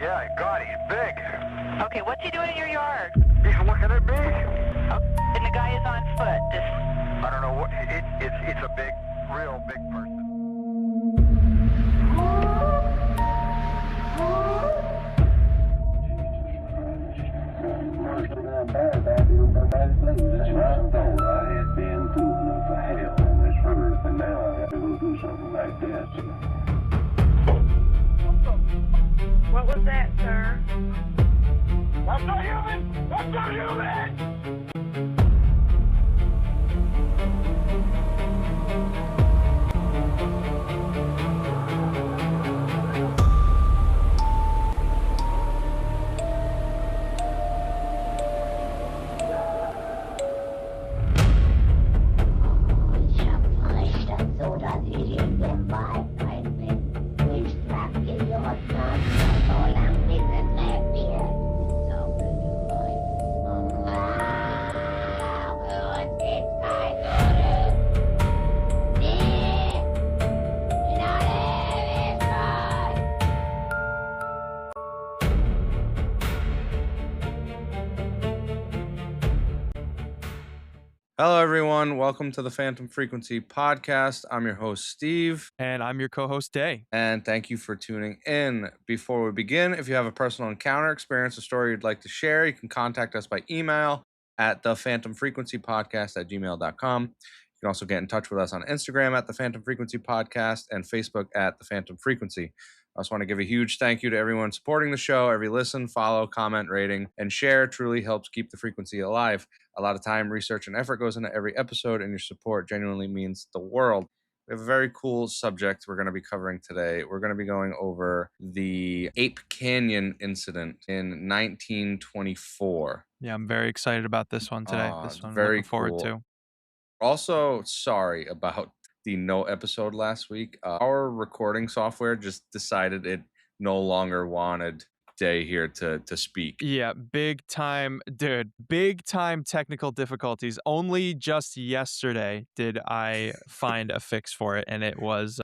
Yeah, God, he's big. Okay, what's he doing in your yard? He's looking at me. And the guy is on foot. I don't know what. It's a big, real big person. What was that, sir? That's not human! That's not human! Hello, everyone. Welcome to the Phantom Frequency podcast. I'm your host, Steve. And I'm your co-host, Day. And thank you for tuning in. Before we begin, if you have a personal encounter, experience, or story you'd like to share, you can contact us by email at thephantomfrequencypodcast@gmail.com. You can also get in touch with us on Instagram at The Phantom Frequency Podcast and Facebook at The Phantom Frequency. I also want to give a huge thank you to everyone supporting the show. Every listen, follow, comment, rating, and share truly helps keep the frequency alive. A lot of time, research, and effort goes into every episode, and your support genuinely means the world. We have a very cool subject we're going to be covering today. We're going to be going over the Ape Canyon incident in 1924. Yeah, I'm very excited about this one today. This one I'm very looking forward cool. to. Also, sorry about the no episode last week. Our recording software just decided it no longer wanted Day here to speak. Yeah, big time technical difficulties. Only just yesterday did I find a fix for it, and it was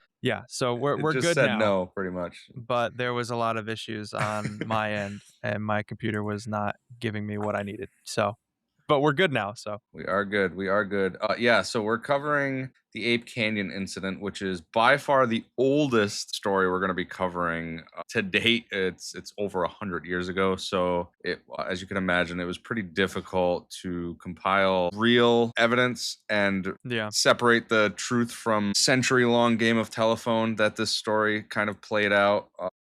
so we're just good said now. No, pretty much. But there was a lot of issues on my end, and my computer was not giving me what I needed. But we're good now. So We are good. So we're covering the Ape Canyon incident, which is by far the oldest story we're going to be covering to date. It's over 100 years ago. So as you can imagine, it was pretty difficult to compile real evidence and separate the truth from century-long game of telephone that this story kind of played out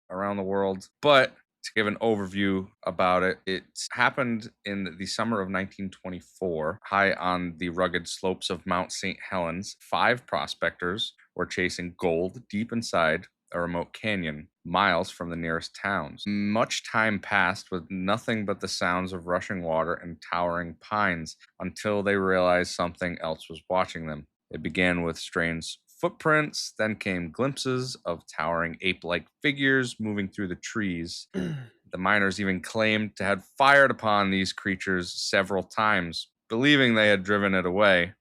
around the world. But to give an overview about it, it happened in the summer of 1924, high on the rugged slopes of Mount St. Helens. 5 prospectors were chasing gold deep inside a remote canyon, miles from the nearest towns. Much time passed with nothing but the sounds of rushing water and towering pines until they realized something else was watching them. It began with strange footprints, then came glimpses of towering ape-like figures moving through the trees. The miners even claimed to have fired upon these creatures several times, believing they had driven it away.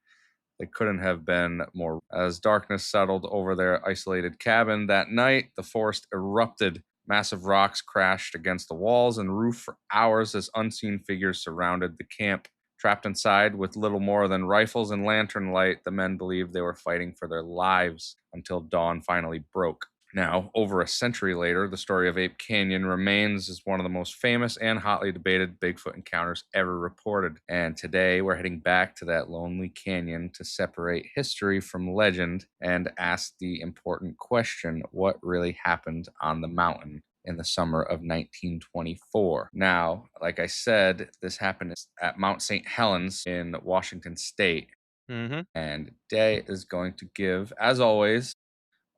They couldn't have been more. As darkness settled over their isolated cabin that night, the forest erupted. Massive rocks crashed against the walls and roof for hours as unseen figures surrounded the camp. Trapped inside with little more than rifles and lantern light, the men believed they were fighting for their lives until dawn finally broke. Now, over a century later, the story of Ape Canyon remains as one of the most famous and hotly debated Bigfoot encounters ever reported. And today, we're heading back to that lonely canyon to separate history from legend and ask the important question, what really happened on the mountain in the summer of 1924. Now, like I said, this happened at Mount St. Helens in Washington State. And Day is going to give, as always,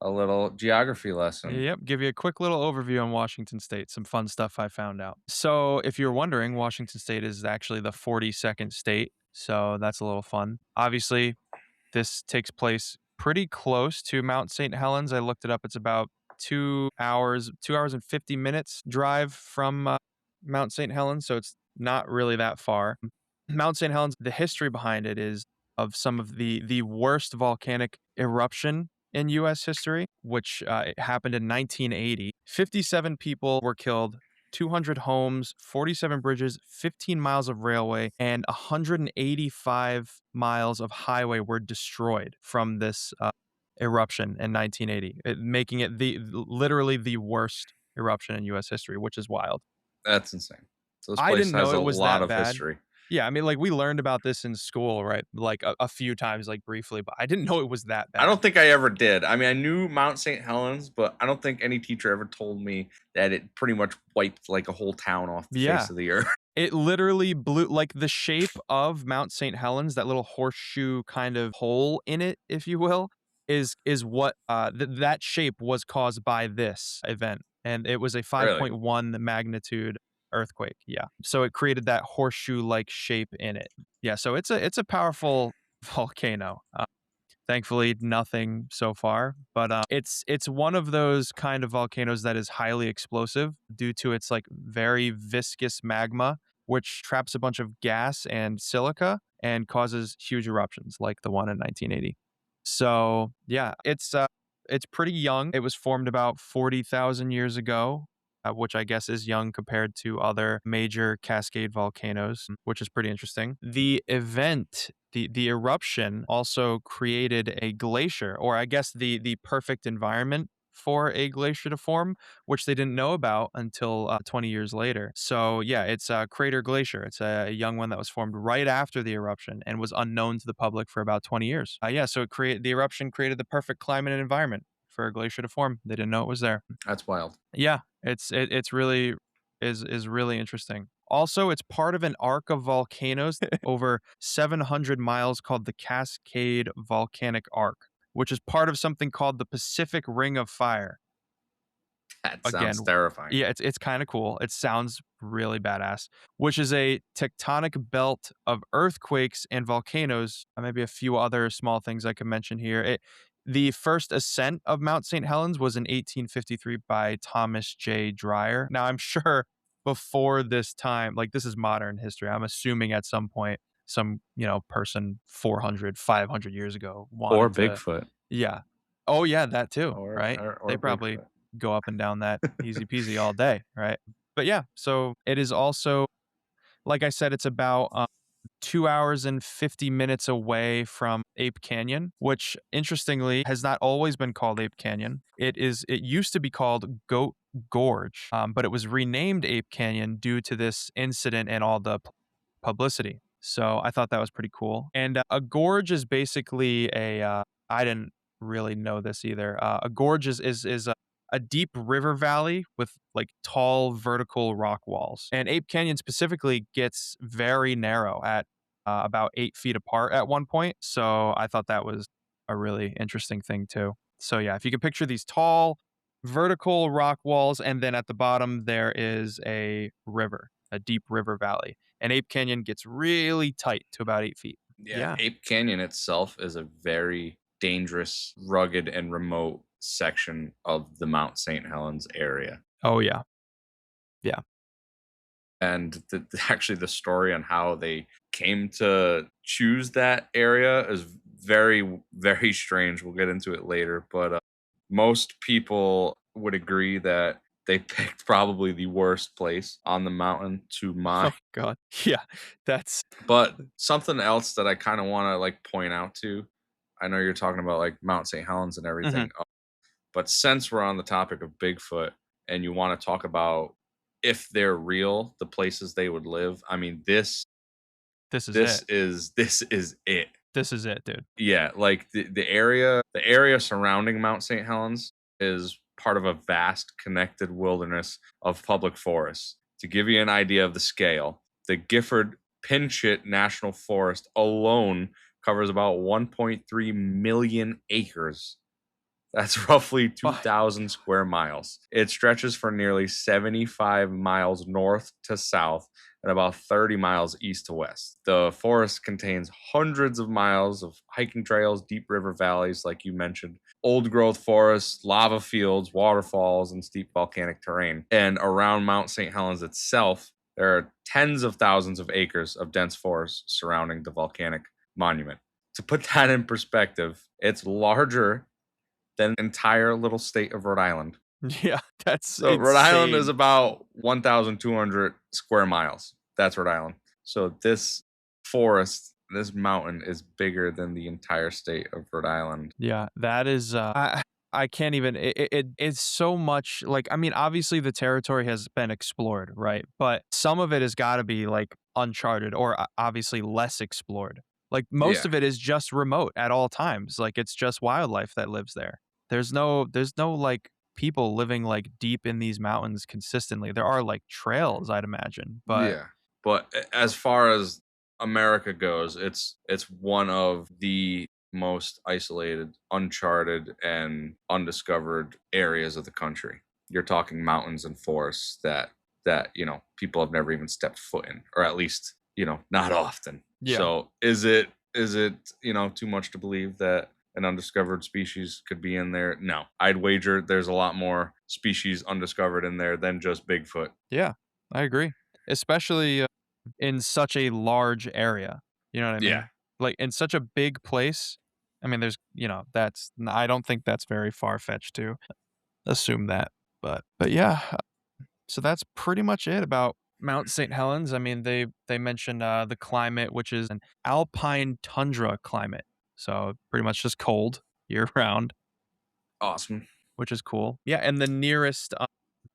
a little geography lesson. Yep, give you a quick little overview on Washington State, some fun stuff I found out. So if you're wondering, Washington State is actually the 42nd state, so that's a little fun. Obviously, this takes place pretty close to Mount St. Helens. I looked it up. It's about 2 hours and 50 minutes drive from Mount St. Helens, so it's not really that far. Mount St. Helens, the history behind it is of some of the worst volcanic eruption in U.S. history, which happened in 1980. 57 people were killed 200 homes, 47 bridges, 15 miles of railway, and 185 miles of highway were destroyed from this eruption in 1980, making it literally the worst eruption in U.S. history, which is wild. That's insane. So this I place didn't know has a it was lot that of bad. history. Yeah, I mean, like, we learned about this in school, right? Like, a few times, like, briefly, but I didn't know it was that bad. I don't think I ever did. I mean, I knew Mount St. Helens, but I don't think any teacher ever told me that it pretty much wiped like a whole town off the Yeah. face of the earth. It literally blew, like, the shape of Mount St. Helens, that little horseshoe kind of hole in it, if you will, is what that shape was caused by this event, and it was a Really? 5.1 magnitude earthquake. Yeah, so it created that horseshoe-like shape in it. Yeah, so it's a powerful volcano. Thankfully, nothing so far, but it's one of those kind of volcanoes that is highly explosive due to its like very viscous magma, which traps a bunch of gas and silica and causes huge eruptions, like the one in 1980. So yeah, it's pretty young. It was formed about 40,000 years ago, which I guess is young compared to other major Cascade volcanoes, which is pretty interesting. The event, the eruption, also created a glacier, or I guess the perfect environment for a glacier to form, which they didn't know about until 20 years later. So yeah, it's a crater glacier. It's a young one that was formed right after the eruption and was unknown to the public for about 20 years. Yeah, so the eruption created the perfect climate and environment for a glacier to form. They didn't know it was there. That's wild. Yeah, it's really is really interesting. Also, it's part of an arc of volcanoes over 700 miles called the Cascade Volcanic Arc, which is part of something called the Pacific Ring of Fire. That Again, sounds terrifying. yeah, it's kind of cool. It sounds really badass, which is a tectonic belt of earthquakes and volcanoes. Maybe a few other small things I could mention here. The first ascent of Mount St. Helens was in 1853 by Thomas J. Dreyer. Now, I'm sure before this time, like this is modern history. I'm assuming at some point, some, person 400, 500 years ago Or wanted to, Bigfoot. yeah. Oh, yeah, that too, Or right? or, They or probably Bigfoot. go up and down that easy peasy all day, right? But yeah, so it is also, like I said, it's about 2 hours and 50 minutes away from Ape Canyon, which interestingly has not always been called Ape Canyon. It used to be called Goat Gorge, but it was renamed Ape Canyon due to this incident and all the publicity. So I thought that was pretty cool. And a gorge is basically I didn't really know this either. A gorge is a deep river valley with like tall vertical rock walls. And Ape Canyon specifically gets very narrow at about 8 feet apart at one point. So I thought that was a really interesting thing too. So yeah, if you can picture these tall vertical rock walls, and then at the bottom there is a river, a deep river valley. And Ape Canyon gets really tight to about 8 feet. Yeah, Yeah. Ape Canyon itself is a very dangerous, rugged, and remote section of the Mount St. Helens area. Oh yeah. Yeah. And actually, the story on how they came to choose that area is very, very strange. We'll get into it later, but most people would agree that they picked probably the worst place on the mountain to mine. Oh god. Yeah. That's But something else that I kind of want to like point out to, I know you're talking about like Mount St. Helens and everything, but since we're on the topic of Bigfoot and you want to talk about if they're real, the places they would live, I mean this is this it. is it. This is it, dude. Yeah, like the area surrounding Mount St. Helens is part of a vast connected wilderness of public forests. To give you an idea of the scale, the Gifford Pinchot National Forest alone covers about 1.3 million acres. That's roughly Fuck. 2,000 square miles. It stretches for nearly 75 miles north to south and about 30 miles east to west. The forest contains hundreds of miles of hiking trails, deep river valleys, like you mentioned, old growth forests, lava fields, waterfalls, and steep volcanic terrain. And around Mount St. Helens itself, there are tens of thousands of acres of dense forest surrounding the volcanic monument. To put that in perspective, it's larger than the entire little state of Rhode Island. Yeah, that's So Rhode Island is insane. about 1,200 square miles. That's Rhode Island. So this forest, this mountain is bigger than the entire state of Rhode Island. Yeah, that is I can't even it's so much like I mean obviously the territory has been explored, right? But some of it has got to be like uncharted or obviously less explored. Like most Yeah. of it is just remote at all times. Like it's just wildlife that lives there. There's no like people living like deep in these mountains consistently. There are like trails, I'd imagine, but Yeah. But as far as America goes, it's one of the most isolated, uncharted, and undiscovered areas of the country. You're talking mountains and forests that people have never even stepped foot in, or at least not often. yeah. So is it too much to believe that an undiscovered species could be in there? No, I'd wager there's a lot more species undiscovered in there than just Bigfoot. Yeah, I agree. Especially in such a large area. You know what I Yeah. mean? Like in such a big place. I mean, I don't think that's very far fetched to assume that. But yeah, so that's pretty much it about Mount St. Helens. I mean, they mentioned the climate, which is an alpine tundra climate. So pretty much just cold year round, Awesome. which is cool. Yeah, and the nearest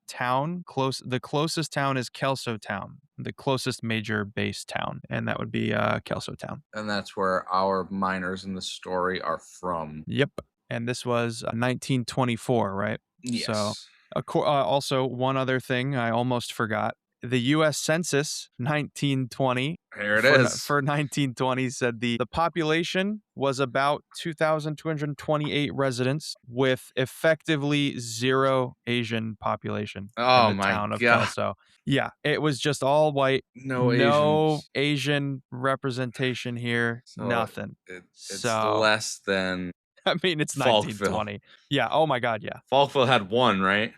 the closest town is Kelso Town, the closest major base town, and that would be Kelso Town. And that's where our miners in the story are from. Yep. And this was 1924, right? So, Yes. also one other thing I almost forgot. The U.S. Census 1920 There it is. for 1920 said the population was about 2,228 residents with effectively zero Asian population Oh in the my town of God. Kelso. Yeah, it was just all white. No No Asians. Asian representation here. So nothing. it's So less than I mean, it's Falkville. 1920. Yeah. Oh my God. Yeah. Falkville had one, right?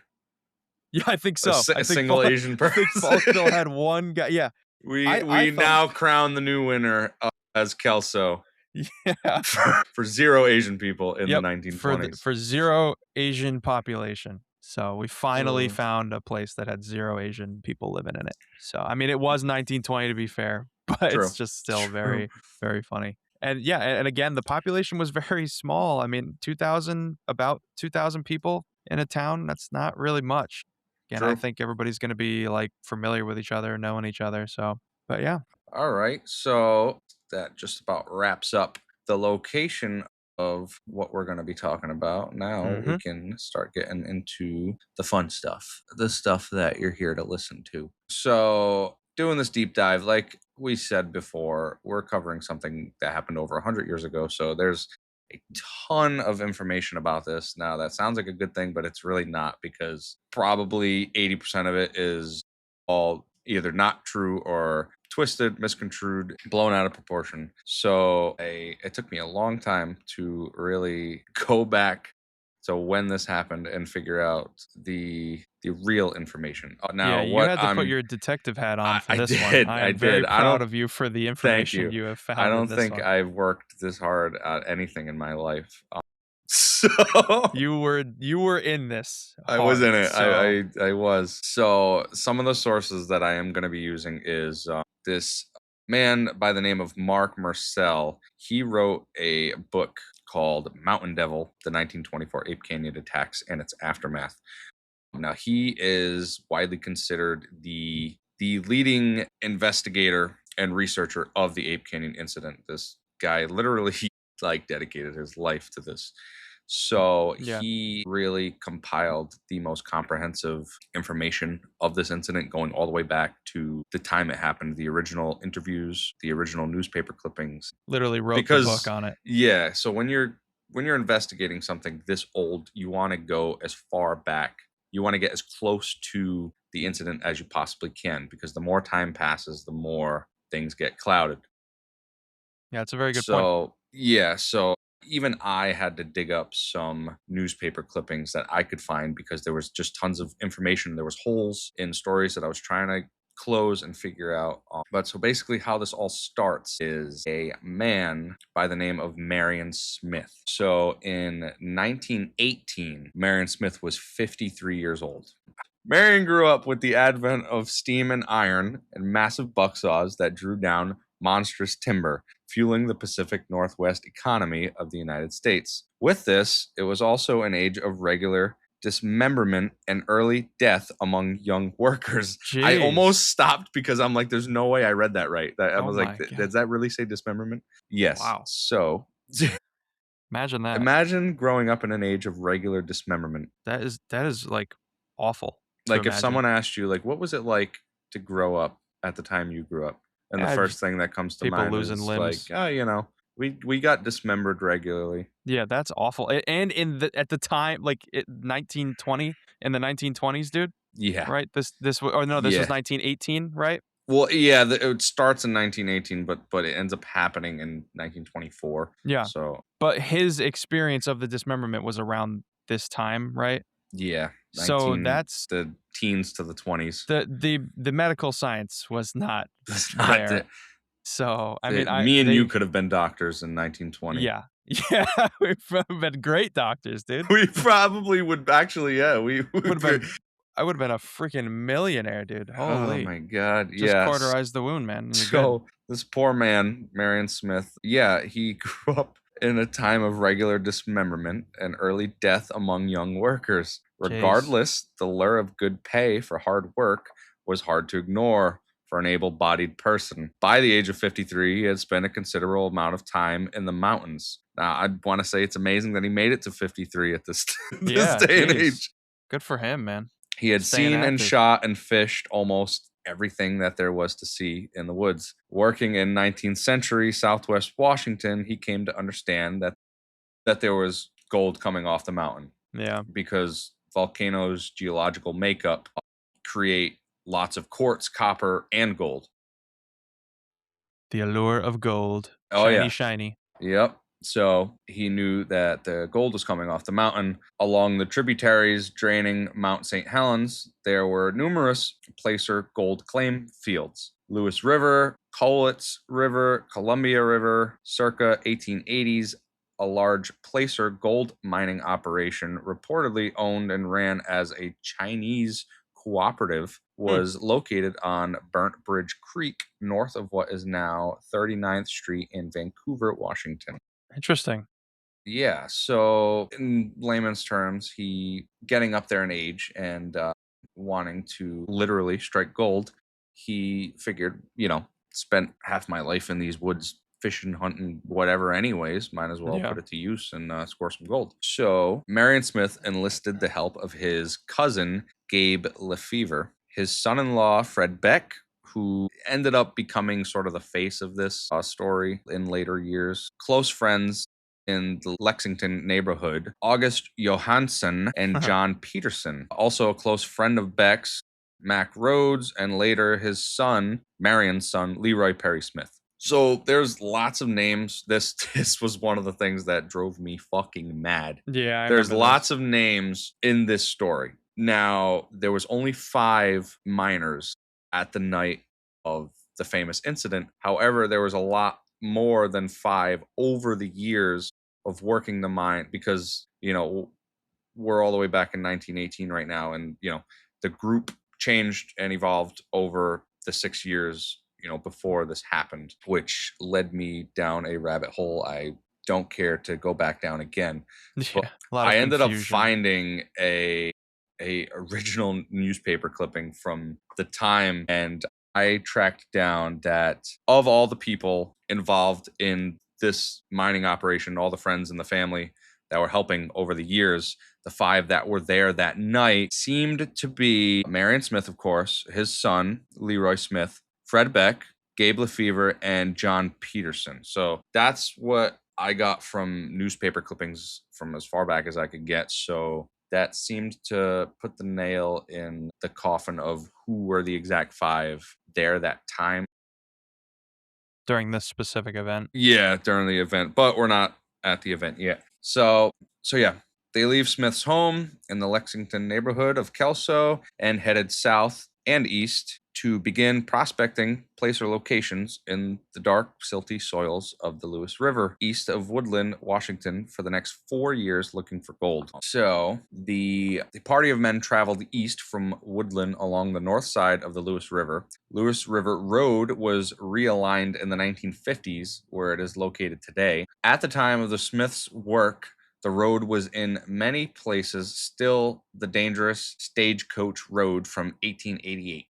Yeah, I think A, so. si- I a think single Asian I person. think Falkville had one guy. Yeah. we I thought- now crown the new winner as Kelso Yeah. for zero Asian people in Yep. the 1920s. For zero Asian population. So we finally Oh. found a place that had zero Asian people living in it. So I mean, it was 1920 to be fair, but True. it's just still True. very, very funny. And yeah, and again, the population was very small. I mean, about 2,000 people in a town. That's not really much. Again, I True. think everybody's going to be like familiar with each other, knowing each other. So, but yeah. All right. So that just about wraps up the location of what we're going to be talking about. Now we can start getting into the fun stuff, the stuff that you're here to listen to. So, doing this deep dive, like we said before, we're covering something that happened over 100 years ago. So, there's a ton of information about this. Now, that sounds like a good thing, but it's really not, because probably 80% of it is all either not true or twisted, misconstrued, blown out of proportion. So it took me a long time to really go back to when this happened and figure out the real information. Now, Yeah, you what had to put I'm your detective hat on for I this did, one. I I am very did. I proud don't of you for the thank information you. you have found I in don't this think one. I've worked this hard at anything in my life. So You were in this. I was in hard, it. so- I was. So some of the sources that I am going to be using is this man by the name of Mark Marcel. He wrote a book called Mountain Devil: The 1924 Ape Canyon Attacks and Its Aftermath. Now, he is widely considered the leading investigator and researcher of the Ape Canyon incident. This guy literally dedicated his life to this. So Yeah. he really compiled the most comprehensive information of this incident, going all the way back to the time it happened, the original interviews, the original newspaper clippings. Literally wrote the book on it. Yeah, so when you're investigating something this old, you want to go as far back. You want to get as close to the incident as you possibly can, because the more time passes, the more things get clouded. Yeah, it's a very good point. So even I had to dig up some newspaper clippings that I could find, because there was just tons of information. There was holes in stories that I was trying to close and figure out. But so basically how this all starts is a man by the name of Marion Smith. So in 1918, Marion Smith was 53 years old. Marion grew up with the advent of steam and iron and massive buck saws that drew down monstrous timber, fueling the Pacific Northwest economy of the United States. With this, it was also an age of regular dismemberment and early death among young workers. I Jeez. almost stopped because I'm like, there's no way I read that right. I Oh was my like, God. does that really say dismemberment? Yes. Wow. So Imagine that. imagine growing up in an age of regular dismemberment. That is like awful. to Like if imagine. someone asked you, like, what was it like to grow up at the time you grew up? And the Yeah, first just thing that comes to people mind losing is limbs. like, oh, you know, we got dismembered regularly. Yeah, that's awful. And at the time, like 1920 in the 1920s, dude. Yeah. Right. This was 1918, right? Well, yeah, it starts in 1918, but it ends up happening in 1924. Yeah. So But his experience of the dismemberment was around this time, right? yeah, So that's the teens to the 20s. the medical science was not That's not there. the- So I mean, me and you could have been doctors in 1920. Yeah, we've been great doctors, dude. We probably would actually. Yeah, we would have been. I would have been a freaking millionaire, dude. Holy! Oh my God! Just yeah. cauterize the wound, man. So this poor man, Marion Smith, yeah, he grew up in a time of regular dismemberment and early death among young workers. Regardless, the lure of good pay for hard work was hard to ignore for an able-bodied person. By the age of 53, he had spent a considerable amount of time in the mountains. Now, I'd want to say it's amazing that he made it to 53 at this day and age. Good for him, man. He had Staying seen and active. shot and fished almost everything that there was to see in the woods. Working in 19th century Southwest Washington, he came to understand that there was gold coming off the mountain. Yeah. Because volcanoes' geological makeup create lots of quartz, copper, and gold. The allure of gold. Oh, shiny, yeah. shiny. Yep. So he knew that the gold was coming off the mountain. Along the tributaries draining Mount St. Helens, there were numerous placer gold claim fields. Lewis River, Cowlitz River, Columbia River, circa 1880s, a large placer gold mining operation reportedly owned and ran as a Chinese cooperative was located on Burnt Bridge Creek, north of what is now 39th Street in Vancouver, Washington. Interesting. Yeah, so in layman's terms, he getting up there in age and wanting to literally strike gold, he figured, spent half my life in these woods fishing, hunting, whatever anyways, might as well put it to use and score some gold. So Marion Smith enlisted the help of his cousin, Gabe Lefevre, his son-in-law, Fred Beck, who ended up becoming sort of the face of this story in later years. Close friends in the Lexington neighborhood, August Johansson and John Peterson. Also a close friend of Beck's, Mac Rhodes, and later his son, Marion's son, Leroy Perry Smith. So there's lots of names. This was one of the things that drove me fucking mad. Yeah, there's lots of names in this story. Now, there was only 5 miners at the night of the famous incident. However, there was a lot more than 5 over the years of working the mine because, we're all the way back in 1918 right now. And, the group changed and evolved over the 6 years, before this happened, which led me down a rabbit hole I don't care to go back down again. Yeah, I ended up finding a original newspaper clipping from the time, and I tracked down that of all the people involved in this mining operation, all the friends and the family that were helping over the years, the 5 that were there that night seemed to be Marion Smith, of course, his son, Leroy Smith, Fred Beck, Gabe Lefevre, and John Peterson. So that's what I got from newspaper clippings from as far back as I could get. So that seemed to put the nail in the coffin of who were the exact 5 there that time. During this specific event. Yeah, during the event, but we're not at the event yet. So yeah, they leave Smith's home in the Lexington neighborhood of Kelso and headed south and east to begin prospecting placer locations in the dark, silty soils of the Lewis River east of Woodland, Washington, for the next 4 years looking for gold. So the party of men traveled east from Woodland along the north side of the Lewis River. Lewis River Road was realigned in the 1950s, where it is located today. At the time of the Smiths' work, the road was in many places still the dangerous stagecoach road from 1888.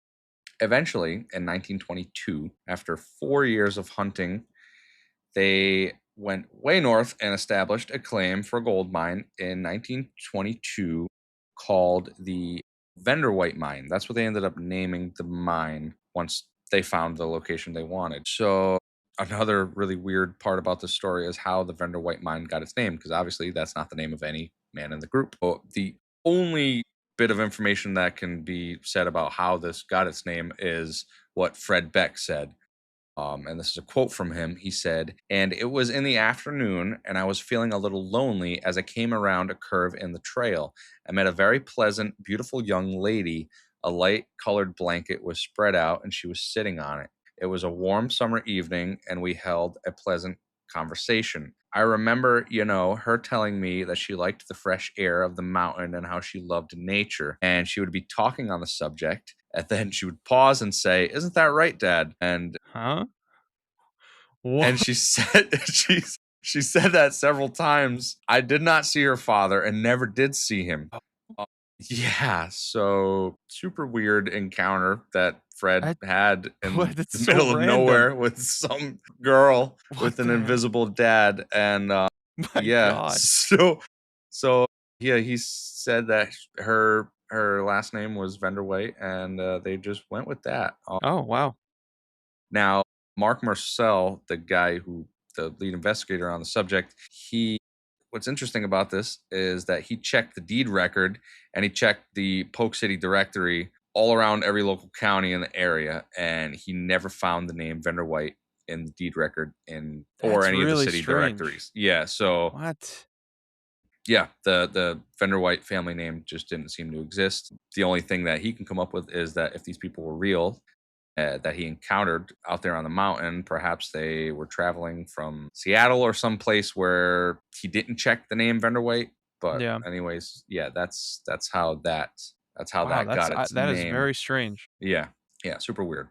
Eventually, in 1922, after 4 years of hunting, they went way north and established a claim for a gold mine in 1922 called the Vanderwhite Mine. That's what they ended up naming the mine once they found the location they wanted. So another really weird part about this story is how the Vanderwhite Mine got its name, because obviously that's not the name of any man in the group. But the only bit of information that can be said about how this got its name is what Fred Beck said. And this is a quote from him. He said, "And it was in the afternoon, and I was feeling a little lonely as I came around a curve in the trail. I met a very pleasant, beautiful young lady. A light colored blanket was spread out, and she was sitting on it. It was a warm summer evening, and we held a pleasant conversation. I remember, her telling me that she liked the fresh air of the mountain and how she loved nature. And she would be talking on the subject, and then she would pause and say, 'Isn't that right, Dad?' And Huh? What? and she said she said that several times. I did not see her father and never did see him. Yeah, so super weird encounter that Fred had in What? That's the so middle of random. nowhere with some girl with an the heck? invisible dad. And My yeah, God. so yeah, he said that her last name was Vanderwhite, and they just went with that. Oh, wow. Now, Mark Marcel, the lead investigator on the subject, what's interesting about this is that he checked the deed record and he checked the Polk City directory all around every local county in the area, and he never found the name Vanderwhite in the deed record or That's any of the really city strange. directories. Yeah, so What? yeah, the Vanderwhite family name just didn't seem to exist. The only thing that he can come up with is that if these people were real, that he encountered out there on the mountain, perhaps they were traveling from Seattle or someplace where he didn't check the name Vanderwhite. But Yeah. anyways, yeah, that's how that Wow, got its that is name. very strange. Yeah, super weird.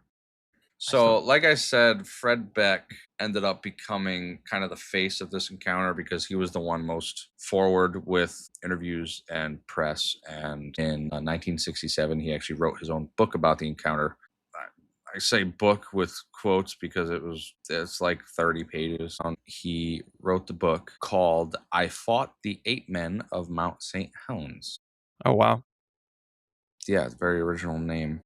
So, like I said, Fred Beck ended up becoming kind of the face of this encounter because he was the one most forward with interviews and press. And in 1967, he actually wrote his own book about the encounter. I say book with quotes because it's like 30 pages. He wrote the book called "I Fought the Ape Men of Mount St. Helens." Oh, wow. Yeah, it's a very original name.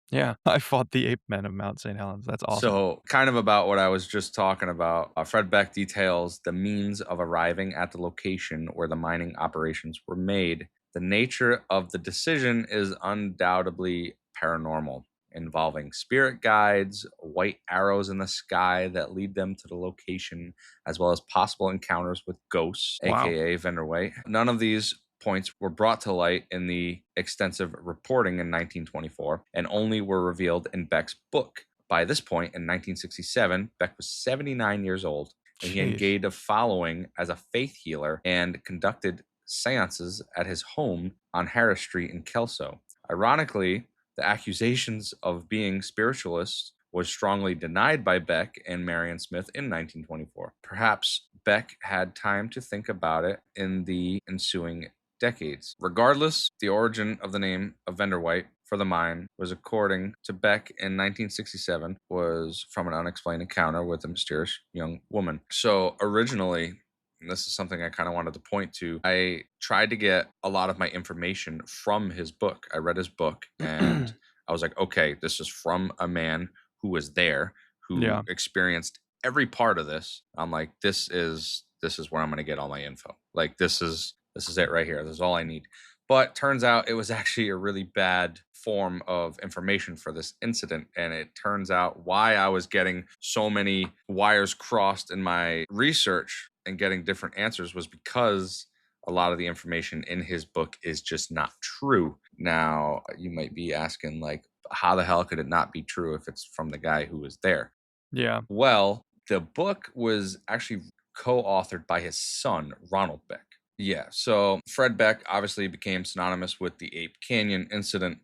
Yeah, I fought the ape men of Mount St. Helens. That's awesome. So, kind of about what I was just talking about, Fred Beck details the means of arriving at the location where the mining operations were made. The nature of the decision is undoubtedly paranormal, involving spirit guides, white arrows in the sky that lead them to the location, as well as possible encounters with ghosts, Wow. aka Vanderwhite. None of these points were brought to light in the extensive reporting in 1924 and only were revealed in Beck's book. By this point in 1967, Beck was 79 years old, and he Jeez. engaged a following as a faith healer and conducted seances at his home on Harris Street in Kelso. Ironically, the accusations of being spiritualists was strongly denied by Beck and Marion Smith in 1924. Perhaps Beck had time to think about it in the ensuing decades. Regardless, the origin of the name of Vanderwhite for the mine was, according to Beck in 1967, was from an unexplained encounter with a mysterious young woman. So originally, and this is something I kind of wanted to point to, I tried to get a lot of my information from his book. I read his book and I was like, okay, this is from a man who was there, who experienced every part of this. I'm like, this is where I'm going to get all my info. Like, this is it right here. This is all I need. But turns out it was actually a really bad form of information for this incident. And it turns out why I was getting so many wires crossed in my research and getting different answers was because a lot of the information in his book is just not true. Now, you might be asking, like, how the hell could it not be true if it's from the guy who was there? Yeah. Well, the book was actually co-authored by his son, Ronald Beck. Yeah, so Fred Beck obviously became synonymous with the Ape Canyon incident.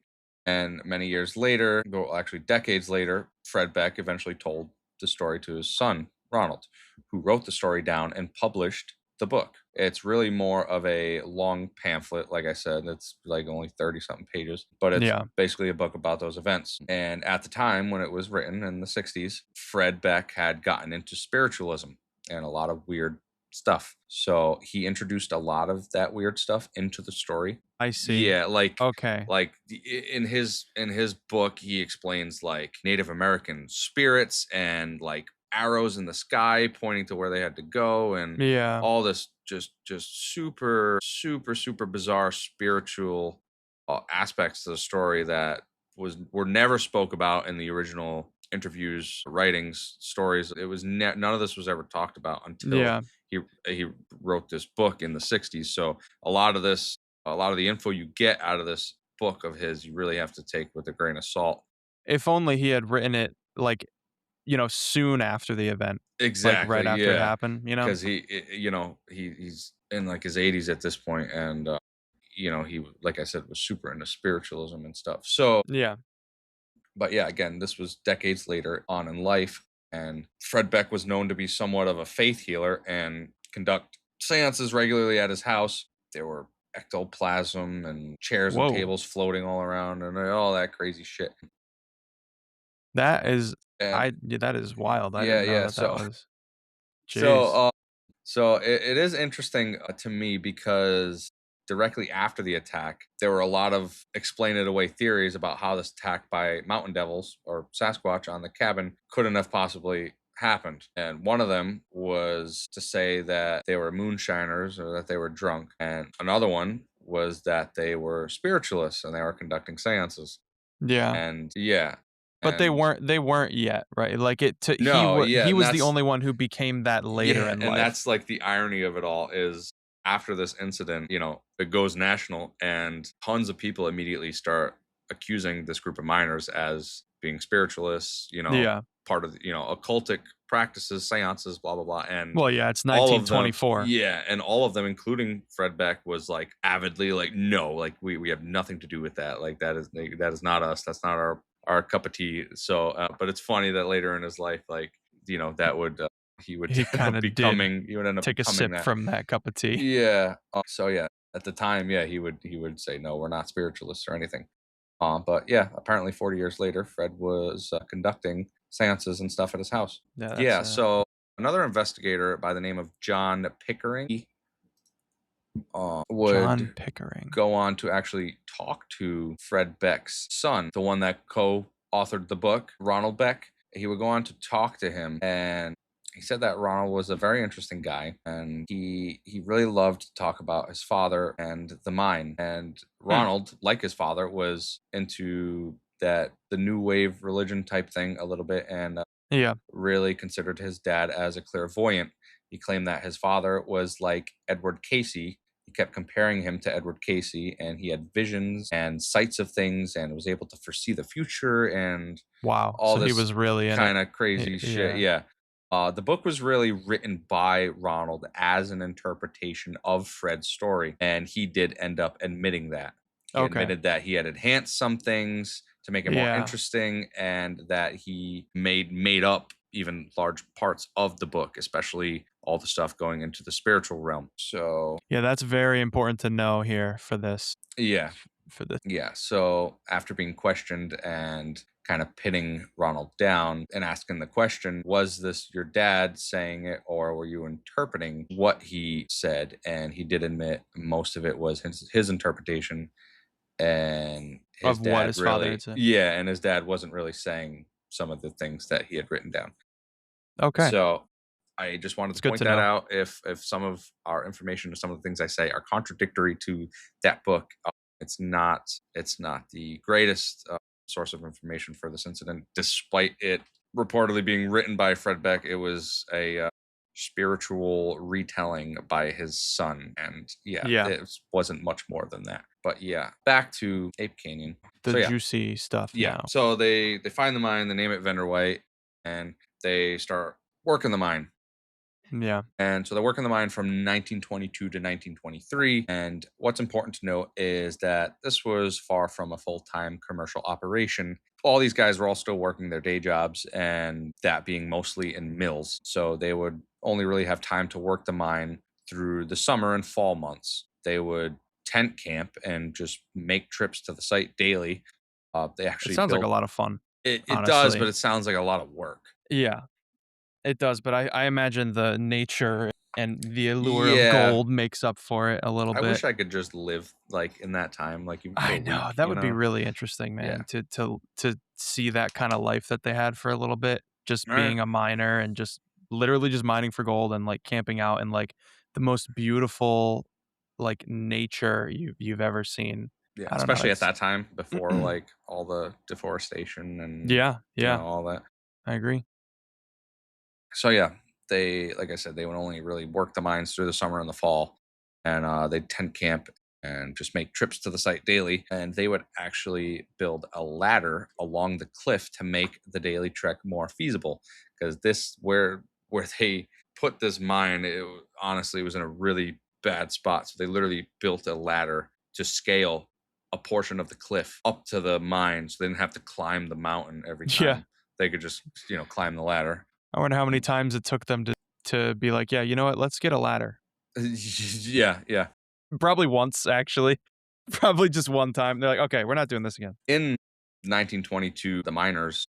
And many years later, well, actually decades later, Fred Beck eventually told the story to his son, Ronald, who wrote the story down and published the book. It's really more of a long pamphlet, like I said. It's like only 30 something pages, but it's Yeah. basically a book about those events. And at the time when it was written in the 60s, Fred Beck had gotten into spiritualism and a lot of weird stuff. So he introduced a lot of that weird stuff into the story. I see. Yeah, Okay. like in his book he explains like Native American spirits and like arrows in the sky pointing to where they had to go, and Yeah. all this just super bizarre spiritual aspects to the story that were never spoke about in the original interviews, writings, stories. It was none of this was ever talked about until Yeah. he wrote this book in the 60s. So a lot of the info you get out of this book of his, you really have to take with a grain of salt. If only he had written it like, soon after the event, like right Exactly, after it yeah. happened, Because he's in like his 80s at this point, and he, like I said, was super into spiritualism and stuff. So, Yeah. but yeah, again, this was decades later on in life, and Fred Beck was known to be somewhat of a faith healer and conduct seances regularly at his house. There were ectoplasm and chairs and Whoa. tables floating all around and all that crazy shit. That is And that is wild. I yeah, didn't know yeah. that that So, was. so, Jeez. it is interesting to me because directly after the attack, there were a lot of explain it away theories about how this attack by mountain devils or Sasquatch on the cabin couldn't have possibly happened. And one of them was to say that they were moonshiners or that they were drunk. And another one was that they were spiritualists and they were conducting seances. Yeah. And yeah. But they And weren't yet, right? Like no, yeah, he and was the that's only one who became that later yeah, in and life. that's like the irony of it all is after this incident, it goes national and tons of people immediately start accusing this group of miners as being spiritualists, Yeah. part of occultic practices, seances, blah blah blah. And Well, yeah, it's all of them, 1924. yeah, and all of them, including Fred Beck, was like avidly like, no, like we have nothing to do with that. Like that is not us. That's not our cup of tea. So, but it's funny that later in his life, like that would he would He end kind up of did becoming he would end up take a becoming sip that. from that cup of tea. Yeah. So yeah, at the time, yeah, he would say no, we're not spiritualists or anything. But yeah, apparently 40 years later, Fred was conducting seances and stuff at his house. Yeah, that's Yeah. So another investigator by the name of John Pickering John would Pickering. go on to actually talk to Fred Beck's son, the one that co-authored the book, Ronald Beck. He would go on to talk to him, and he said that Ronald was a very interesting guy, and he really loved to talk about his father and the mine. And Ronald, like his father, was into the new wave religion type thing a little bit, and Yeah. really considered his dad as a clairvoyant. He claimed that his father was like Edward Casey. He kept comparing him to Edward Casey, and he had visions and sights of things and was able to foresee the future and Wow. all So he this was really in it. kind of crazy shit. Yeah. Yeah. The book was really written by Ronald as an interpretation of Fred's story, and he did end up admitting that. He Okay. admitted that he had enhanced some things to make it more Yeah. interesting, and that he made up even large parts of the book, especially all the stuff going into the spiritual realm. So Yeah, that's very important to know here for this. yeah, For this. yeah. So after being questioned and kind of pitting Ronald down and asking the question, was this your dad saying it or were you interpreting what he said? And he did admit most of it was his interpretation, and his Of what dad his father had said. and his dad wasn't really saying some of the things that he had written down. Okay. So I just wanted It's to good point to that know. out. If some of our information or some of the things I say are contradictory to that book, it's not the greatest source of information for this incident, despite it reportedly being written by Fred Beck. It was a spiritual retelling by his son. And Yeah. it wasn't much more than that. But yeah, back to Ape Canyon. The So yeah, juicy stuff now. So they find the mine, they name it Vendor White, and they start working the mine. Yeah. And so they're working the mine from 1922 to 1923. And what's important to note is that this was far from a full-time commercial operation. All these guys were all still working their day jobs, and that being mostly in mills. So they would only really have time to work the mine through the summer and fall months. They would tent camp and just make trips to the site daily. They It actually sounds like a built lot of fun. it does, honestly. but it sounds like a lot of work. Yeah, it does. But I imagine the nature and the allure of Yeah. gold makes up for it a little I bit. wish I could just live like in that time, like even for a I know week, that you would be know? really interesting, man. To see that kind of life that they had for a little bit, just Right. being a miner and just literally just mining for gold and like camping out in like the most beautiful like nature you've ever seen. Yeah, I don't know. especially at It's that time before like all the deforestation and yeah, you know yeah, all that. I agree. So yeah, they like I said, they would only really work the mines through the summer and the fall, and they'd tent camp and just make trips to the site daily. And they would actually build a ladder along the cliff to make the daily trek more feasible, because this where they put this mine, honestly was in a really bad spot. So they literally built a ladder to scale a portion of the cliff up to the mine, so they didn't have to climb the mountain every time. Yeah. They could just climb the ladder. I wonder how many times it took them to be like, yeah, you know what? Let's get a ladder. Yeah. Probably once, actually. Probably just one time. They're like, okay, we're not doing this again. In 1922, the miners,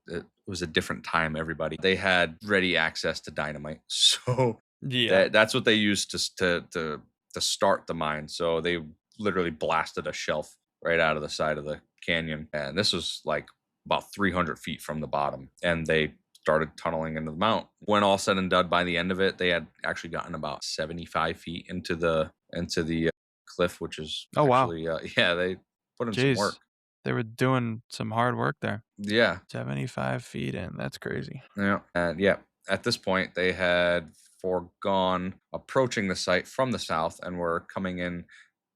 it was a different time. Everybody, they had ready access to dynamite, so Yeah. that's what they used to start the mine. So they literally blasted a shelf right out of the side of the canyon, and this was like about 300 feet from the bottom, and they started tunneling into the mountain. When all said and done, by the end of it, they had actually gotten about 75 feet into the cliff, which is Oh, wow. actually they put in some work. Jeez. They were doing some hard work there. Yeah. 75 feet in. That's crazy. Yeah. And yeah, at this point, they had foregone approaching the site from the south and were coming in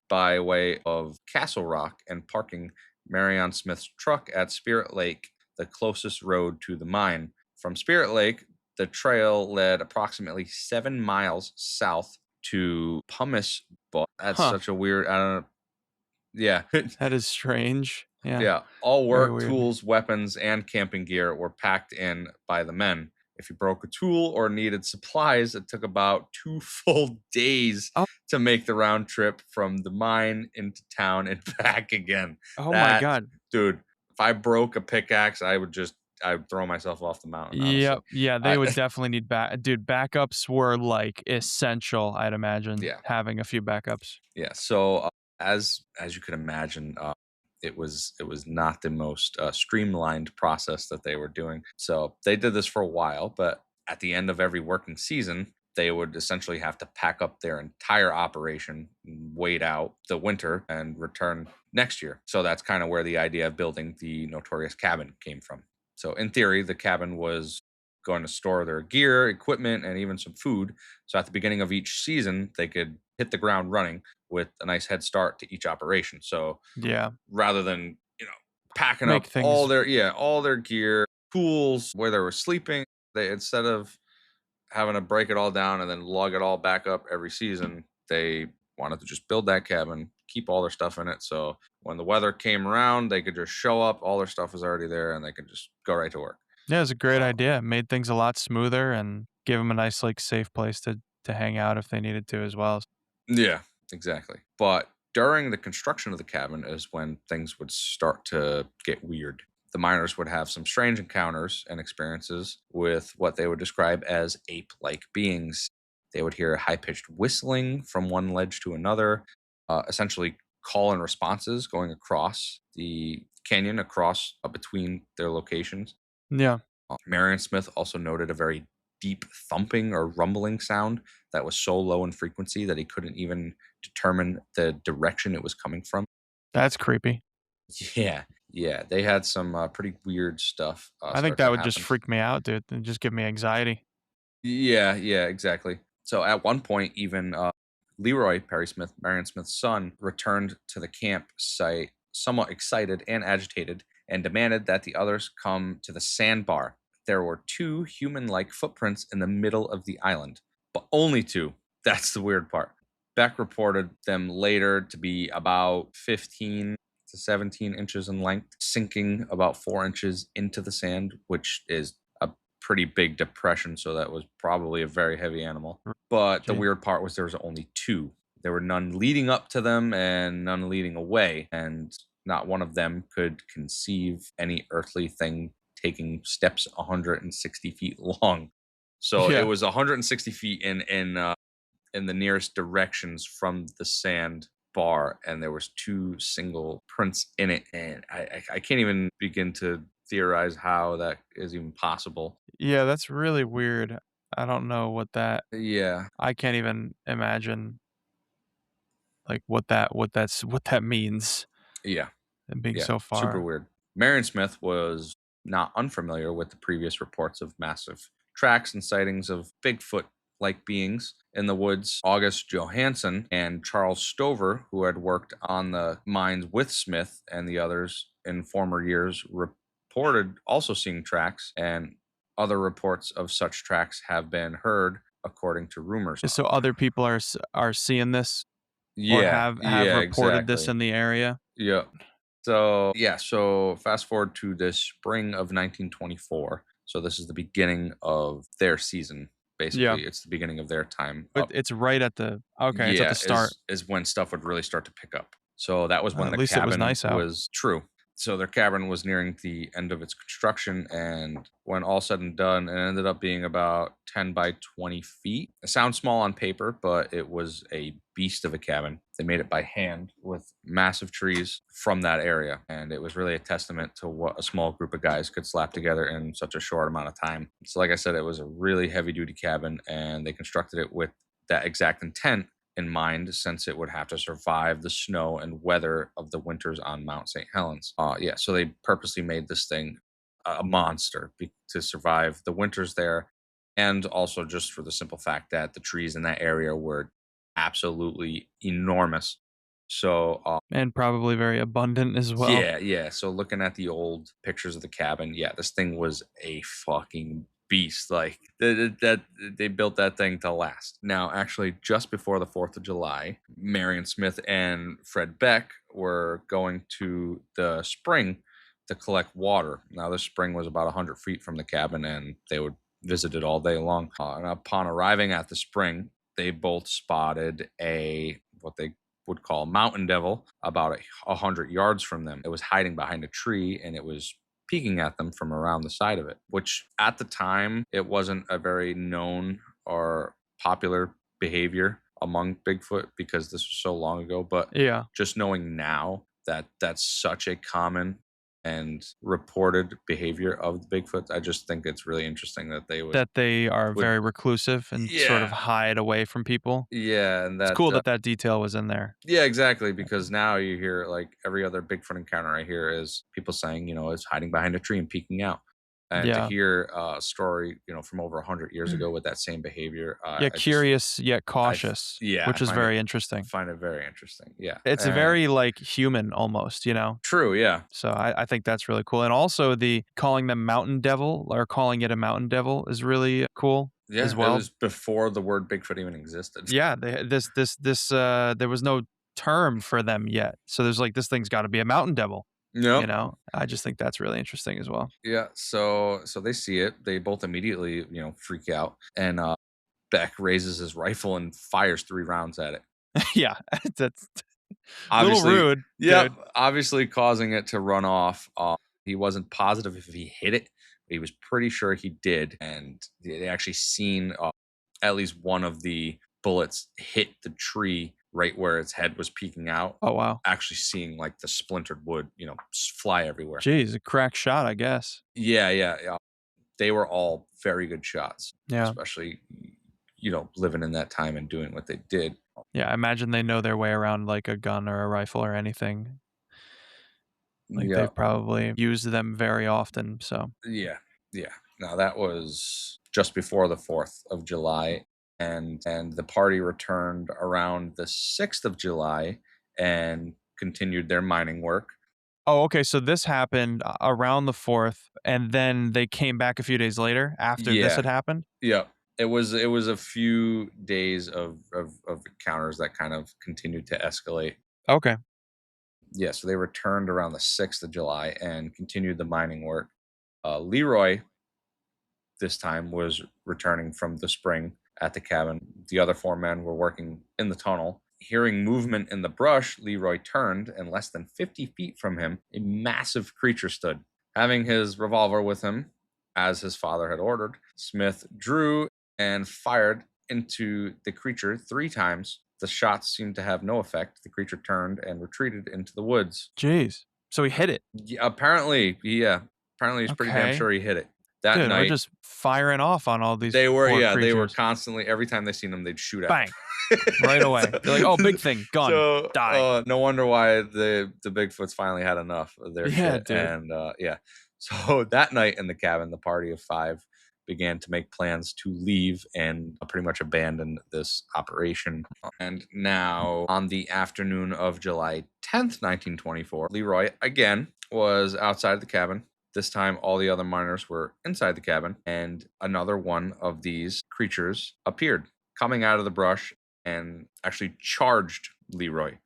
by way of Castle Rock and parking Marion Smith's truck at Spirit Lake, the closest road to the mine. From Spirit Lake, the trail led approximately 7 miles south to Pumice. That's such a weird, I don't know. Yeah. That is strange. Yeah. Yeah. All Very work, weird. tools, weapons, and camping gear were packed in by the men. If you broke a tool or needed supplies, it took about 2 full days to make the round trip from the mine into town and back again. Oh my God. Dude, if I broke a pickaxe, I'd throw myself off the mountain. Yep. Honestly. Yeah, they would definitely need backups were like essential, I'd imagine. Yeah. Having a few backups. Yeah. So as you could imagine, it was not the most streamlined process that they were doing. So they did this for a while, but at the end of every working season, they would essentially have to pack up their entire operation, wait out the winter, and return next year. So that's kind of where the idea of building the notorious cabin came from. So in theory, the cabin was going to store their gear, equipment, and even some food. So at the beginning of each season, they could hit the ground running with a nice head start to each operation. So yeah, rather than packing Make up things- all their gear, tools, where they were sleeping, they, instead of having to break it all down and then lug it all back up every season, they wanted to just build that cabin, keep all their stuff in it. So when the weather came around, they could just show up, all their stuff was already there, and they could just go right to work. Yeah, it's a great idea. It made things a lot smoother and gave them a nice, like, safe place to hang out if they needed to as well. Yeah, exactly. But during the construction of the cabin is when things would start to get weird. The miners would have some strange encounters and experiences with what they would describe as ape-like beings. They would hear high-pitched whistling from one ledge to another, essentially call and responses going across the canyon, across between their locations. Yeah. Marion Smith also noted a very deep thumping or rumbling sound that was so low in frequency that he couldn't even determine the direction it was coming from. That's creepy. Yeah, they had some pretty weird stuff. I think that would just freak me out, dude, and just give me anxiety. Yeah, yeah, exactly. So at one point, even Leroy Perry Smith, Marion Smith's son, returned to the campsite somewhat excited and agitated and demanded that the others come to the sandbar. There were two human like footprints in the middle of the island, but only two. That's the weird part. Beck reported them later to be about 15 to 17 inches in length, sinking about 4 inches into the sand, which is a pretty big depression. So that was probably a very heavy animal. But the Gee. weird part was there was only two. There were none leading up to them and none leading away. And not one of them could conceive any earthly thing taking steps 160 feet long. So it Yeah. was 160 feet in the nearest directions from the sand bar, and there was two single prints in it, and I can't even begin to theorize how that is even possible. Yeah, that's really weird. I don't know what that Yeah, I can't even imagine like what that means yeah, and being yeah, so super far. weird. Marion Smith was not unfamiliar with the previous reports of massive tracks and sightings of Bigfoot like beings in the woods. August Johansson and Charles Stover, who had worked on the mines with Smith and the others in former years, reported also seeing tracks, and other reports of such tracks have been heard, according to rumors. So other people are seeing this or Yeah, have yeah, reported this exactly. in the area. Yeah. So, yeah, so fast forward to the spring of 1924. So this is the beginning of their season. Yeah. Basically, it's the beginning of their time But up. it's right at the okay, it's at Yeah, the start. is when stuff would really start to pick up. So that was when At the least it was cabin nice out. was true. So their cabin was nearing the end of its construction, and when all said and done, it ended up being about 10 by 20 feet. It sounds small on paper, but it was a beast of a cabin. They made it by hand with massive trees from that area, and it was really a testament to what a small group of guys could slap together in such a short amount of time. So like I said, it was a really heavy duty cabin, and they constructed it with that exact intent in mind, since it would have to survive the snow and weather of the winters on Mount St. Helens. Yeah, so they purposely made this thing a monster to survive the winters there, and also just for the simple fact that the trees in that area were absolutely enormous. So And probably very abundant as well. yeah, yeah. So looking at the old pictures of the cabin, yeah, this thing was a fucking beast. Like that they built that thing to last. Now, actually, just before the 4th of July, Marion Smith and Fred Beck were going to the spring to collect water. Now, this spring was about 100 feet from the cabin, and they would visit it all day long. And upon arriving at the spring, they both spotted a what they would call mountain devil about 100 yards from them. It was hiding behind a tree, and it was peeking at them from around the side of it, which at the time it wasn't a very known or popular behavior among Bigfoot because this was so long ago. But Yeah. just knowing now that that's such a common and reported behavior of the Bigfoot, I just think it's really interesting that they That they are would very reclusive and sort of yeah, hide away from people. yeah, and It's that cool that that detail was in there. yeah, exactly. Because now you hear like every other Bigfoot encounter I hear is people saying, it's hiding behind a tree and peeking out. And to Yeah. hear a story, from over 100 years ago with that same behavior, Yeah, I just, curious yet cautious, yeah, I which is find it, very interesting. find it very interesting. Yeah. It's And very like human almost, you know? true. Yeah. So I think that's really cool. And also the calling them mountain devil or calling it a mountain devil is really cool Yeah. as It well. was before the word Bigfoot even existed. Yeah, this there was no term for them yet. So there's like this thing's got to be a mountain devil, you Nope. know? I just think that's really interesting as well. Yeah. So they see it. They both immediately, freak out. And Beck raises his rifle and fires 3 rounds at it. Yeah, that's a little Obviously, rude, yep, dude. obviously causing it to run off. He wasn't positive if he hit it, but he was pretty sure he did. And they actually seen at least one of the bullets hit the tree right where its head was peeking out. Oh wow. Actually seeing like the splintered wood, fly everywhere. Jeez, a crack shot, I guess. Yeah, yeah, yeah. They were all very good shots, Yeah. especially living in that time and doing what they did. Yeah, I imagine they know their way around like a gun or a rifle or anything. Like Yeah, they've probably used them very often. So yeah, yeah. Now that was just before the 4th of July. And the party returned around the 6th of July and continued their mining work. Oh, okay. So this happened around the 4th, and then they came back a few days later after this had happened? Yeah. It was a few days of encounters that kind of continued to escalate. Okay. Yeah, so they returned around the 6th of July and continued the mining work. Leroy, this time, was returning from the spring at the cabin. The other 4 men were working in the tunnel. Hearing movement in the brush, Leroy turned, and less than 50 feet from him, a massive creature stood. Having his revolver with him, as his father had ordered, Smith drew and fired into the creature 3 times. The shots seemed to have no effect. The creature turned and retreated into the woods. Jeez. So he hit it. Yeah, apparently he's pretty damn Okay. sure he hit it. That Dude, we're night, just firing off on all these they were poor they were creatures. constantly, every time they seen him, they'd shoot at Bang. him. Right away. They're like, oh, big thing, gun, die. No wonder why the Bigfoots finally had enough of their shit. Dude. And so that night in the cabin, the party of 5 began to make plans to leave and pretty much abandon this operation. And now, on the afternoon of July 10th, 1924, Leroy again was outside the cabin. This time, all the other miners were inside the cabin, and another one of these creatures appeared, coming out of the brush, and actually charged Leroy.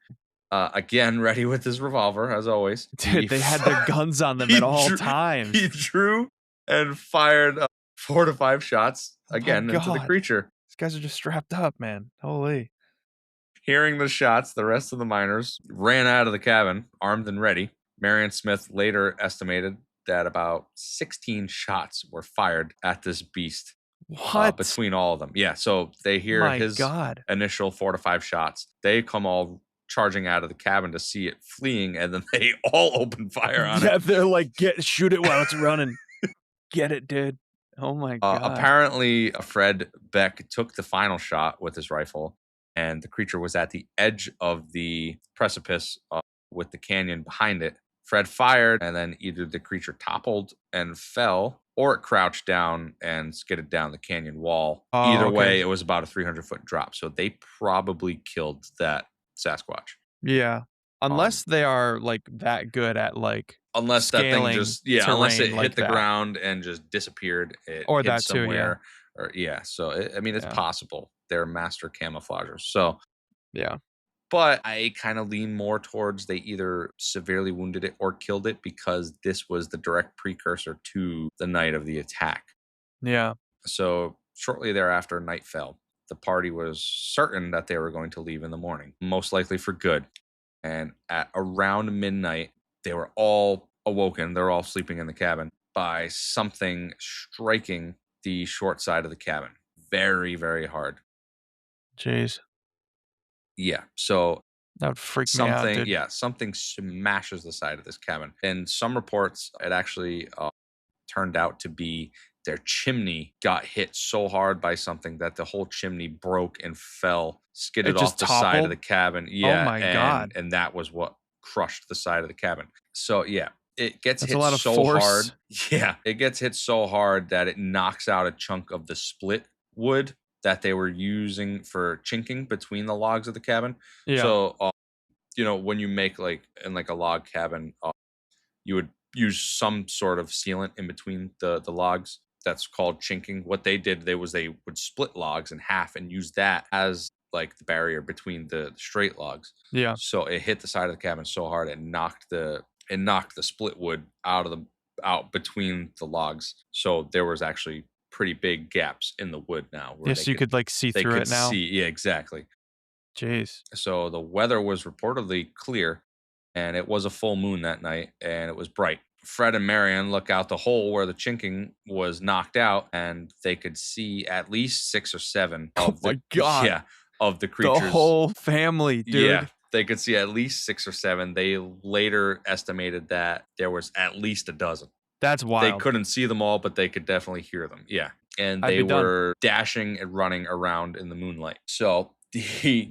Again, ready with his revolver, as always. Dude, they had their guns on them at all times. He drew and fired 4 to 5 shots again into the creature. These guys are just strapped up, man. Holy. Hearing the shots, the rest of the miners ran out of the cabin, armed and ready. Marion Smith later estimated that about 16 shots were fired at this beast. What? Between all of them. Yeah, so they hear his initial 4 to 5 shots. They come all charging out of the cabin to see it fleeing, and then they all open fire on it. Yeah, they're like, shoot it while it's running. Get it, dude. Oh my God. Apparently, Fred Beck took the final shot with his rifle, and the creature was at the edge of the precipice with the canyon behind it. Fred fired, and then either the creature toppled and fell, or it crouched down and skidded down the canyon wall. Either way, it was about a 300-foot drop. So they probably killed that Sasquatch. Yeah. Unless they are like that good at like unless that thing just unless it like hit the ground and just disappeared. Or hit that somewhere, too, So it's possible. They're master camouflagers. So yeah. But I kind of lean more towards they either severely wounded it or killed it, because this was the direct precursor to the night of the attack. Yeah. So shortly thereafter, night fell. The party was certain that they were going to leave in the morning, most likely for good. And at around midnight, they were all awoken. They're all sleeping in the cabin by something striking the short side of the cabin very, very hard. Jeez. Yeah, so that would freak me out, dude. Yeah, something smashes the side of this cabin. In some reports, it actually turned out to be their chimney got hit so hard by something that the whole chimney broke and fell, skidded off the side of the cabin. Yeah, oh my God. And that was what crushed the side of the cabin. So yeah, it gets That's hit a lot of so force. hard. Yeah, it gets hit so hard that it knocks out a chunk of the split wood that they were using for chinking between the logs of the cabin. Yeah. So, when you make like in like a log cabin, you would use some sort of sealant in between the logs. That's called chinking. What they did, they would split logs in half and use that as like the barrier between the straight logs. Yeah. So it hit the side of the cabin so hard it knocked the split wood out between the logs. So there was actually pretty big gaps in the wood now. Yes, you could like see through it now. Yeah, exactly. Jeez. So the weather was reportedly clear, and it was a full moon that night, and it was bright. Fred and Marion look out the hole where the chinking was knocked out, and they could see at least 6 or 7 of my God. Yeah, of the creatures. The whole family, dude. Yeah, they could see at least 6 or 7. They later estimated that there was at least a dozen. That's wild. They couldn't see them all, but they could definitely hear them. Yeah. And they were dashing and running around in the moonlight. So these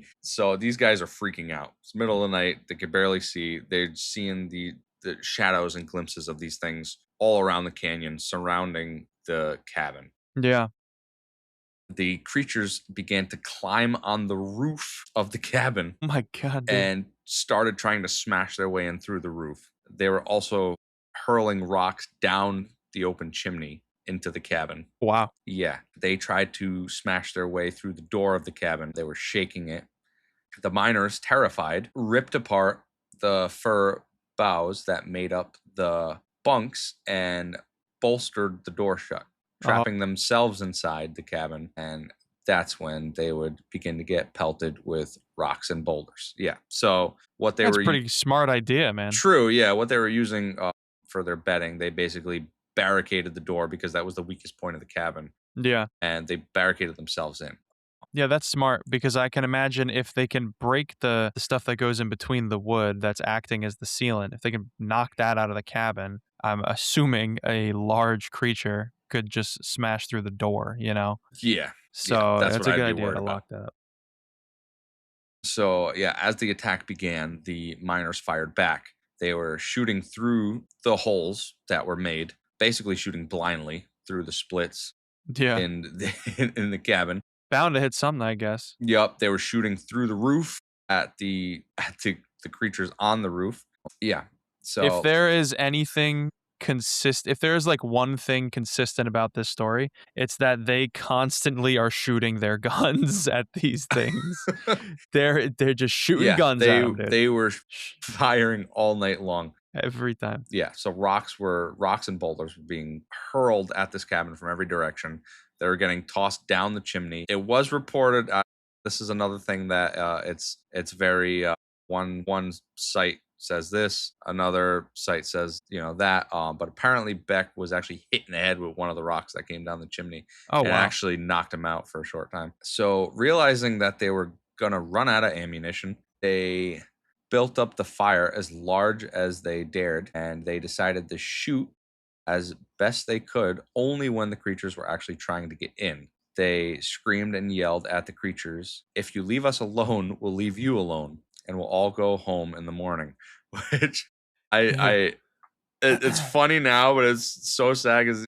guys are freaking out. It's middle of the night. They could barely see. They're seeing the shadows and glimpses of these things all around the canyon surrounding the cabin. Yeah. the creatures began to climb on the roof of the cabin Oh my God, dude. and started trying to smash their way in through the roof. They were also hurling rocks down the open chimney into the cabin. Wow. Yeah, they tried to smash their way through the door of the cabin. They were shaking it. The miners, terrified, ripped apart the fir boughs that made up the bunks and bolstered the door shut, trapping themselves inside the cabin. And that's when they would begin to get pelted with rocks and boulders. Yeah. So what they That's were pretty smart idea, man. true. Yeah. What they were using for their bedding, they basically barricaded the door because that was the weakest point of the cabin, Yeah. and they barricaded themselves in. Yeah, that's smart because I can imagine if they can break the stuff that goes in between the wood that's acting as the sealant, if they can knock that out of the cabin, I'm assuming a large creature could just smash through the door, you know? Yeah. So that's it's what a good I'd be idea worried to about. lock that up. So, yeah, as the attack began, the miners fired back. They were shooting through the holes that were made, basically shooting blindly through the splits Yeah. in in the cabin. Bound to hit something, I guess. Yup, they were shooting through the roof at the creatures on the roof. Yeah. So If there is anything if there is like one thing consistent about this story, it's that they constantly are shooting their guns at these things. They're just shooting yeah, guns at them, dude. they were firing all night long. Every time. Yeah, so rocks and boulders were being hurled at this cabin from every direction. They were getting tossed down the chimney. It was reported. This is another thing that it's very one site says this, another site says that. But apparently Beck was actually hit in the head with one of the rocks that came down the chimney. Oh, and wow. actually knocked him out for a short time. So realizing that they were gonna run out of ammunition, they built up the fire as large as they dared, and they decided to shoot as best they could only when the creatures were actually trying to get in. They screamed and yelled at the creatures, "If you leave us alone, we'll leave you alone, and we'll all go home in the morning." Which it's funny now, but it's so sad. Because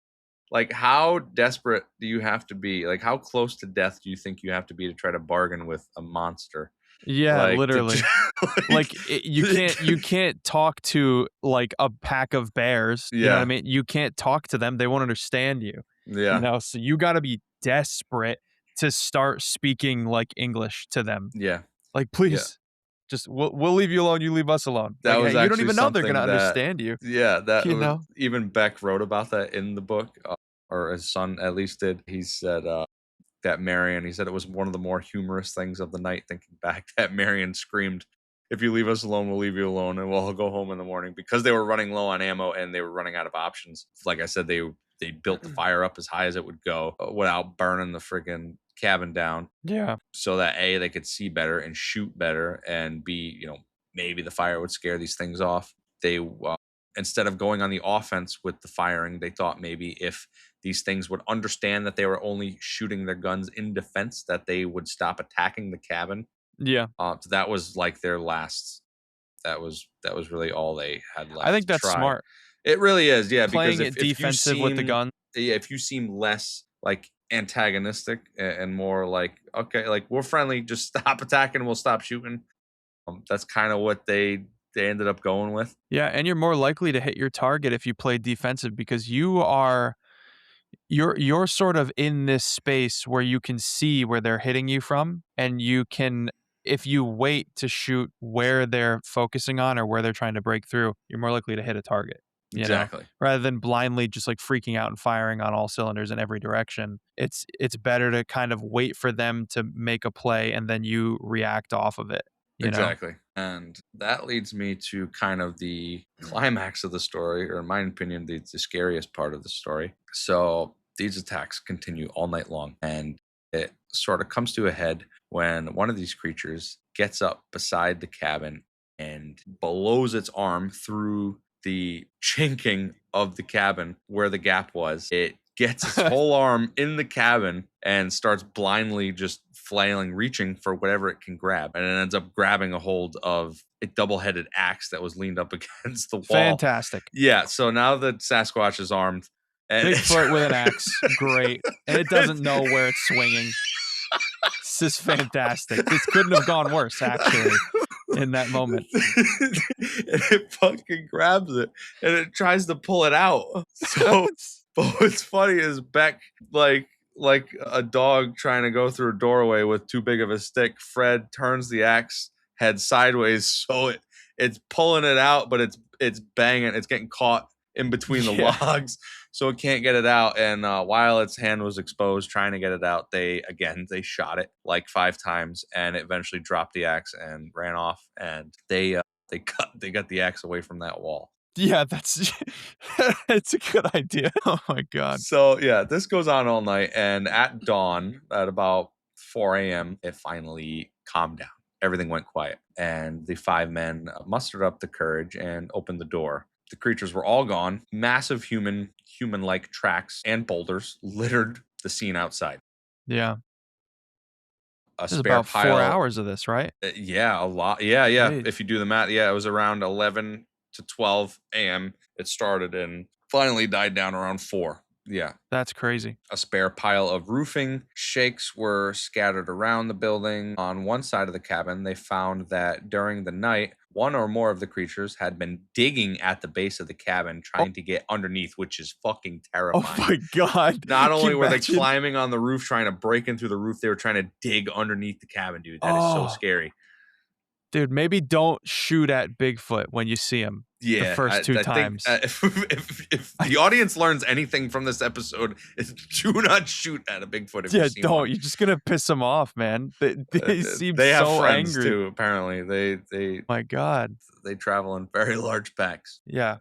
like, how desperate do you have to be? Like, how close to death do you think you have to be to try to bargain with a monster? Yeah, Like, literally. You can't talk to like a pack of bears. You know what I mean? You can't talk to them. They won't understand you. Yeah. So you got to be desperate to start speaking like English to them. Yeah. Like, please, just we'll leave you alone. You leave us alone. That like, was hey, you don't actually even know they're something gonna that- understand you. Yeah, that You was, know? even Beck wrote about that in the book, or his son at least did. He said that Marion, he said it was one of the more humorous things of the night, thinking back, that Marion screamed, "If you leave us alone, we'll leave you alone, and we'll go home in the morning," because they were running low on ammo and they were running out of options. Like I said, they built the fire up as high as it would go without burning the friggin' cabin down. Yeah. So that A, they could see better and shoot better, and B, maybe the fire would scare these things off. They instead of going on the offense with the firing, they thought maybe if these things would understand that they were only shooting their guns in defense, that they would stop attacking the cabin. Yeah. So that was like their last. That was really all they had left. I think to that's try. smart. It really is, yeah. Playing because it defensive with the gun. Yeah, if you seem less like antagonistic and more like, okay, like, we're friendly, just stop attacking, we'll stop shooting. That's kind of what they ended up going with. Yeah, and you're more likely to hit your target if you play defensive because you're sort of in this space where you can see where they're hitting you from, and you can, if you wait to shoot where they're focusing on or where they're trying to break through, you're more likely to hit a target. Exactly. Rather than blindly just like freaking out and firing on all cylinders in every direction. It's better to kind of wait for them to make a play and then you react off of it. Exactly. And that leads me to kind of the climax of the story, or in my opinion, the scariest part of the story. So these attacks continue all night long, and it sort of comes to a head when one of these creatures gets up beside the cabin and blows its arm through the chinking of the cabin where the gap was. It gets its whole arm in the cabin and starts blindly just flailing, reaching for whatever it can grab, and it ends up grabbing a hold of a double-headed axe that was leaned up against the wall. Fantastic. Yeah, so now the Sasquatch is armed, And Bigfoot with an axe, great, and it doesn't know where it's swinging. This is fantastic. This couldn't have gone worse, actually, in that moment. And it fucking grabs it and it tries to pull it out. So, but what's funny is Beck, like a dog trying to go through a doorway with too big of a stick, Fred turns the axe head sideways, so it's pulling it out, but it's banging, it's getting caught in between the logs, so it can't get it out. And while its hand was exposed trying to get it out, they shot it like 5 times, and it eventually dropped the axe and ran off. And they got the axe away from that wall. Yeah, that's it's a good idea. Oh my god. So yeah, this goes on all night, and at dawn, at about 4 a.m., it finally calmed down. Everything went quiet, and the 5 men mustered up the courage and opened the door. The creatures were all gone. Massive human-like tracks and boulders littered the scene outside. Yeah. This is about 4 hours of this, right? Yeah, a lot. Yeah. Jeez. If you do the math, yeah, it was around 11 to 12 a.m. it started, and finally died down around 4. Yeah. That's crazy. A spare pile of roofing shakes were scattered around the building. On one side of the cabin, they found that during the night, one or more of the creatures had been digging at the base of the cabin, trying to get underneath, which is fucking terrifying. Oh my god. Not only were they climbing on the roof, trying to break in through the roof, they were trying to dig underneath the cabin, dude. That is so scary. Dude, maybe don't shoot at Bigfoot when you see him. Yeah, the first 2 times. Think, if the audience learns anything from this episode, is do not shoot at a Bigfoot. If you see don't. one. You're just gonna piss them off, man. They seem they have so friends angry too. Apparently, they. My God. They travel in very large packs. Yeah.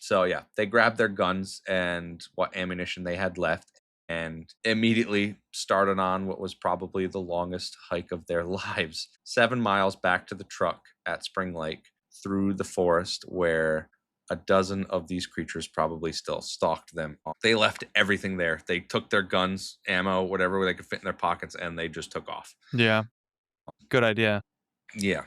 So yeah, they grabbed their guns and what ammunition they had left, and immediately started on what was probably the longest hike of their lives. 7 miles back to the truck at Spring Lake, through the forest where a dozen of these creatures probably still stalked them. They left everything there. They took their guns, ammo, whatever they could fit in their pockets, and they just took off. Yeah. Good idea. Yeah.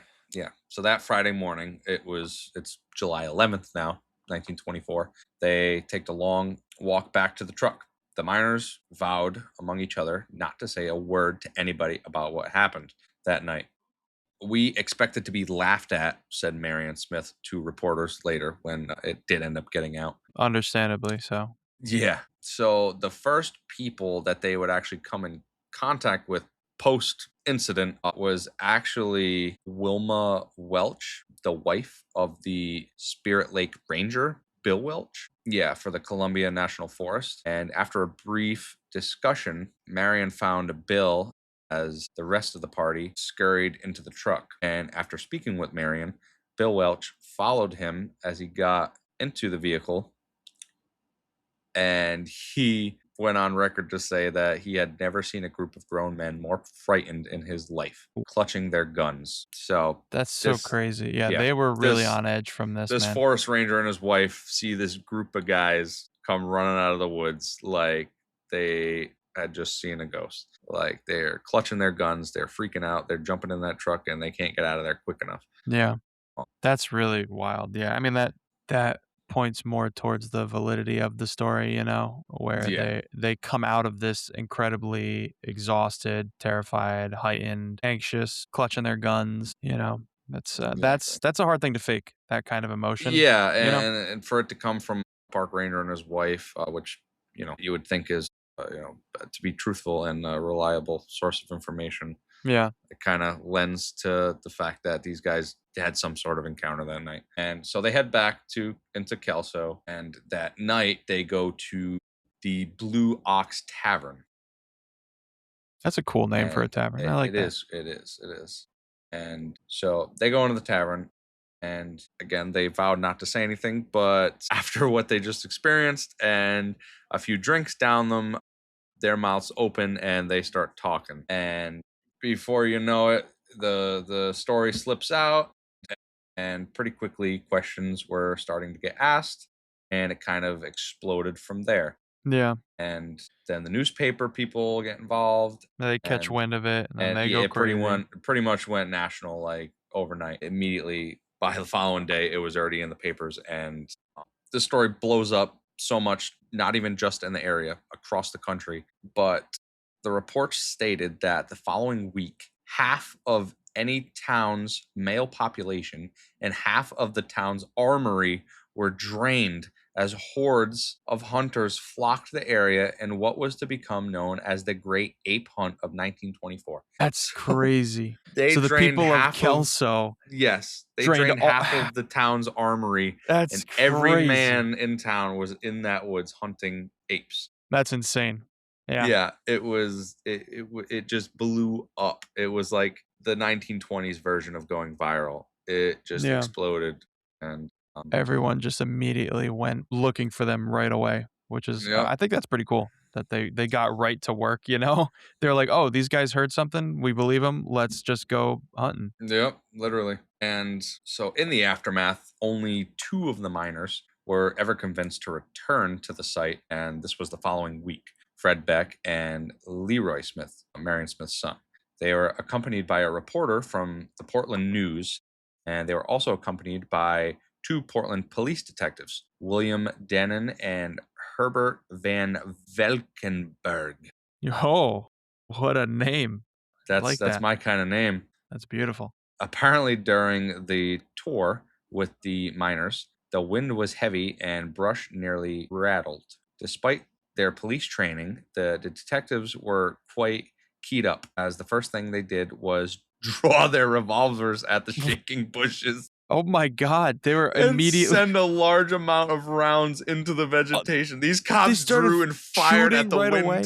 So that Friday morning, it's July 11th now, 1924. They take a long walk back to the truck. The miners vowed among each other not to say a word to anybody about what happened that night. We expected to be laughed at, said Marion Smith to reporters later when it did end up getting out. Understandably so. Yeah. So the first people that they would actually come in contact with post-incident was actually Wilma Welch, the wife of the Spirit Lake Ranger, Bill Welch. Yeah, for the Columbia National Forest. And after a brief discussion, Marion found Bill as the rest of the party scurried into the truck. And after speaking with Marion, Bill Welch followed him as he got into the vehicle. And he went on record to say that he had never seen a group of grown men more frightened in his life, clutching their guns. So that's so crazy. Yeah, they were really on edge from this. This forest ranger and his wife see this group of guys come running out of the woods like they had just seen a ghost. Like they're clutching their guns, they're freaking out, they're jumping in that truck, and they can't get out of there quick enough. Yeah, that's really wild. Yeah, I mean that points more towards the validity of the story, you know, where they come out of this incredibly exhausted, terrified, heightened, anxious, clutching their guns. You know, that's a hard thing to fake, that kind of emotion. Yeah, and for it to come from a park ranger and his wife, which you would think is to be truthful and a reliable source of information. Yeah, it kind of lends to the fact that these guys had some sort of encounter that night. And so they head back into Kelso, and that night they go to the Blue Ox Tavern. That's a cool name for a tavern. I like that. It is. And so they go into the tavern, and again, they vowed not to say anything, but after what they just experienced and a few drinks down them, their mouths open and they start talking. And before you know it, the story slips out, and pretty quickly questions were starting to get asked, and it kind of exploded from there. Yeah. And then the newspaper people get involved. They catch wind of it, and then they go crazy. Pretty much went national like overnight. Immediately by the following day, it was already in the papers, and the story blows up so much, not even just in the area, across the country. But the reports stated that the following week, half of any town's male population and half of the town's armory were drained as hordes of hunters flocked the area in what was to become known as the Great Ape Hunt of 1924. That's So crazy. they So the drained people of half of Kelso yes, they drained drained all. half of the town's armory, That's and every crazy. man in town was in that woods hunting apes. That's insane. Yeah. Yeah, it just blew up. It was like the 1920s version of going viral. It just Yeah. exploded, and Everyone just immediately went looking for them right away, which is yep, I think that's pretty cool that they got right to work, you know? They're like, "Oh, these guys heard something. We believe them. Let's just go hunting." yep, literally. And so in the aftermath, only 2 of the miners were ever convinced to return to the site, and this was the following week. Fred Beck and Leroy Smith, Marion Smith's son. They were accompanied by a reporter from the Portland News, and they were also accompanied by 2 Portland police detectives, William Denon and Herbert Van Velkenberg. Oh, what a name. I like That's that. my kind of name. That's beautiful. Apparently, during the tour with the miners, the wind was heavy and brush nearly rattled. Despite their police training, the detectives were quite keyed up, as the first thing they did was draw their revolvers at the shaking bushes Oh my god, they were and immediately send a large amount of rounds into the vegetation. These cops started drew and fired at shooting the right wind. away.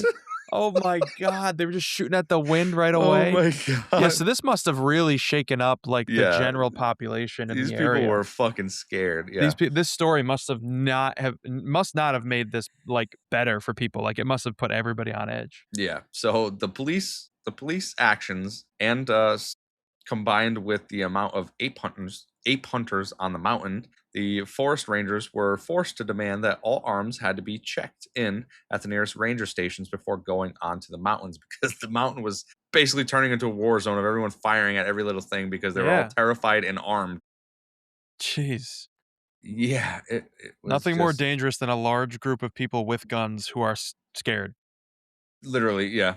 Oh my god, they were just shooting at the wind right Oh away. my Yeah, god. so this must have really shaken up like the Yeah, general population in these the people area. were fucking scared. Yeah. This story must not have made this like better for people. Like it must have put everybody on edge. Yeah. So the police actions and combined with the amount of ape hunters on the mountain, the forest rangers were forced to demand that all arms had to be checked in at the nearest ranger stations before going onto the mountains, because the mountain was basically turning into a war zone of everyone firing at every little thing because they were all Yeah. terrified and armed. Jeez. Yeah, it was Nothing more just dangerous than a large group of people with guns who are scared. literally, yeah.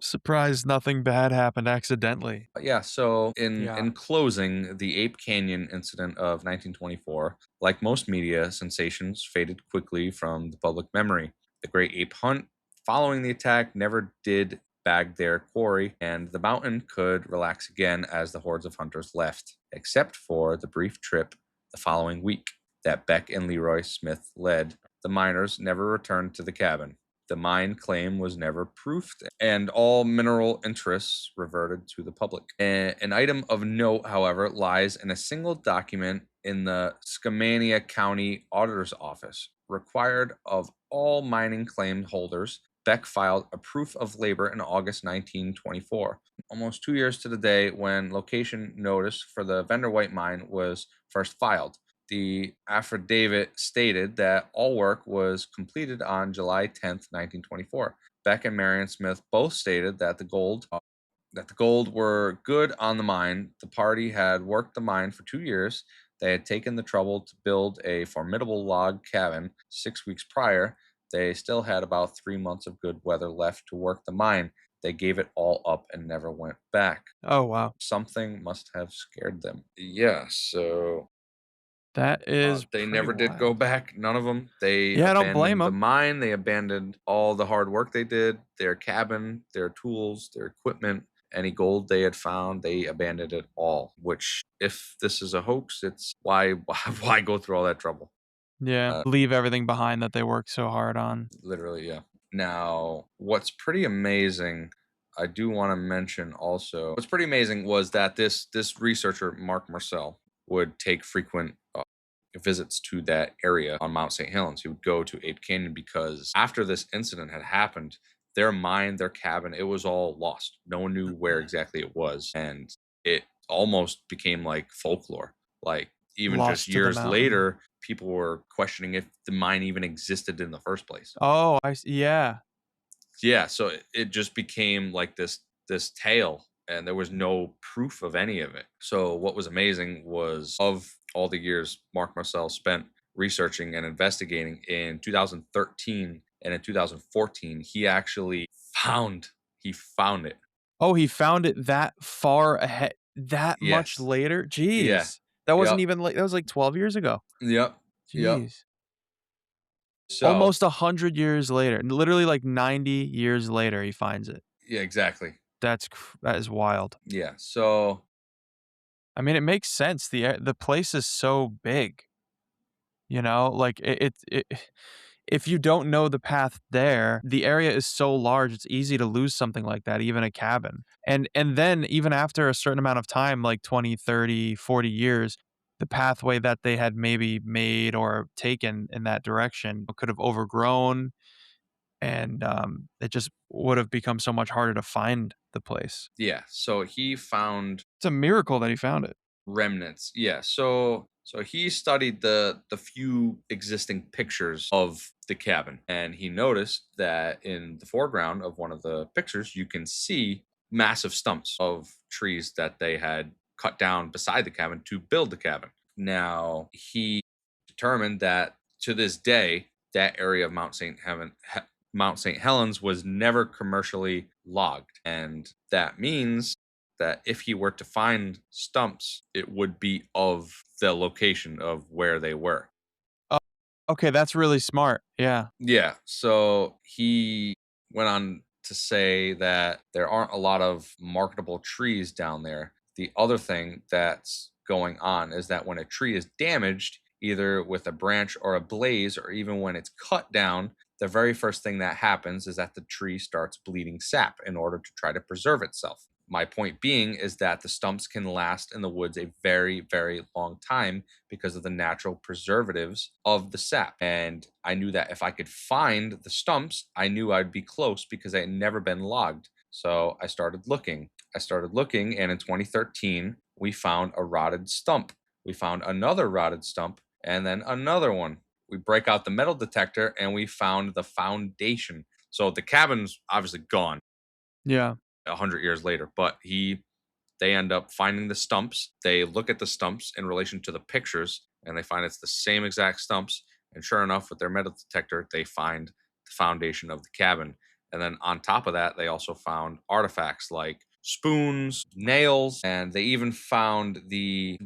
Surprised nothing bad happened accidentally. Yeah, so Yeah. in closing, the Ape Canyon incident of 1924, like most media sensations, faded quickly from the public memory. The Great Ape Hunt following the attack never did bag their quarry, and the mountain could relax again as the hordes of hunters left, except for the brief trip the following week that Beck and Leroy Smith led. The miners never returned to the cabin. The mine claim was never proofed, and all mineral interests reverted to the public. An item of note, however, lies in a single document in the Skamania County Auditor's Office. Required of all mining claim holders, Beck filed a proof of labor in August 1924, almost 2 years to the day when location notice for the Vendor White mine was first filed. The affidavit stated that all work was completed on July 10th, 1924. Beck and Marion Smith both stated that the gold were good on the mine. The party had worked the mine for 2 years. They had taken the trouble to build a formidable log cabin 6 weeks prior. They still had about 3 months of good weather left to work the mine. They gave it all up and never went back. Oh wow. Something must have scared them. Yeah, so That is they pretty never did go wild. back. None of them. They Yeah, I don't blame abandoned the 'em. mine. They abandoned all the hard work they did, their cabin, their tools, their equipment, any gold they had found. They abandoned it all. Which, if this is a hoax, it's why go through all that trouble? Yeah. Leave everything behind that they worked so hard on. Literally, yeah. Now, what's pretty amazing, I do want to mention also. What's pretty amazing was that this researcher, Mark Marcel, would take frequent visits to that area on Mount St. Helens. He would go to Ape Canyon because after this incident had happened, their mine, their cabin, it was all lost. No one knew where exactly it was, and it almost became like folklore. Like even Lost just to the years mountain. later, people were questioning if the mine even existed in the first place. Oh, yeah. Yeah, so it just became like this tale, and there was no proof of any of it. So what was amazing was, of all the years Mark Marcel spent researching and investigating in 2013 and in 2014, he actually found it. Oh, he found it that far ahead, that much Yes. later? Yeah. Jeez. That wasn't Yep. even like that was like 12 years ago. Yep. Yep. Jeez. So Almost 100 years later. Literally like 90 years later, he finds it. yeah, exactly. That is wild. Yeah. So I mean, it makes sense. The place is so big, like if you don't know the path there, the area is so large, it's easy to lose something like that, even a cabin. And then even after a certain amount of time, like 20, 30, 40 years, the pathway that they had maybe made or taken in that direction could have overgrown, and it just would have become so much harder to find the place. yeah. So he found It's a miracle that he found it. remnants. Yeah. So he studied the few existing pictures of the cabin, and he noticed that in the foreground of one of the pictures, you can see massive stumps of trees that they had cut down beside the cabin to build the cabin. Now he determined that to this day, that area of Mount St. Helens was never commercially logged, and that means that if he were to find stumps, it would be of the location of where they were. Oh, okay, that's really smart. Yeah. Yeah. So he went on to say that there aren't a lot of marketable trees down there. The other thing that's going on is that when a tree is damaged, either with a branch or a blaze, or even when it's cut down, the very first thing that happens is that the tree starts bleeding sap in order to try to preserve itself. My point being is that the stumps can last in the woods a very, very long time because of the natural preservatives of the sap. And I knew that if I could find the stumps, I knew I'd be close because they had never been logged. So I started looking. And in 2013, we found a rotted stump. We found another rotted stump, and then another one. We break out the metal detector, and we found the foundation. So the cabin's obviously gone Yeah. 100 years later, but they end up finding the stumps. They look at the stumps in relation to the pictures, and they find it's the same exact stumps. And sure enough, with their metal detector, they find the foundation of the cabin. And then on top of that, they also found artifacts like spoons, nails, and they even found the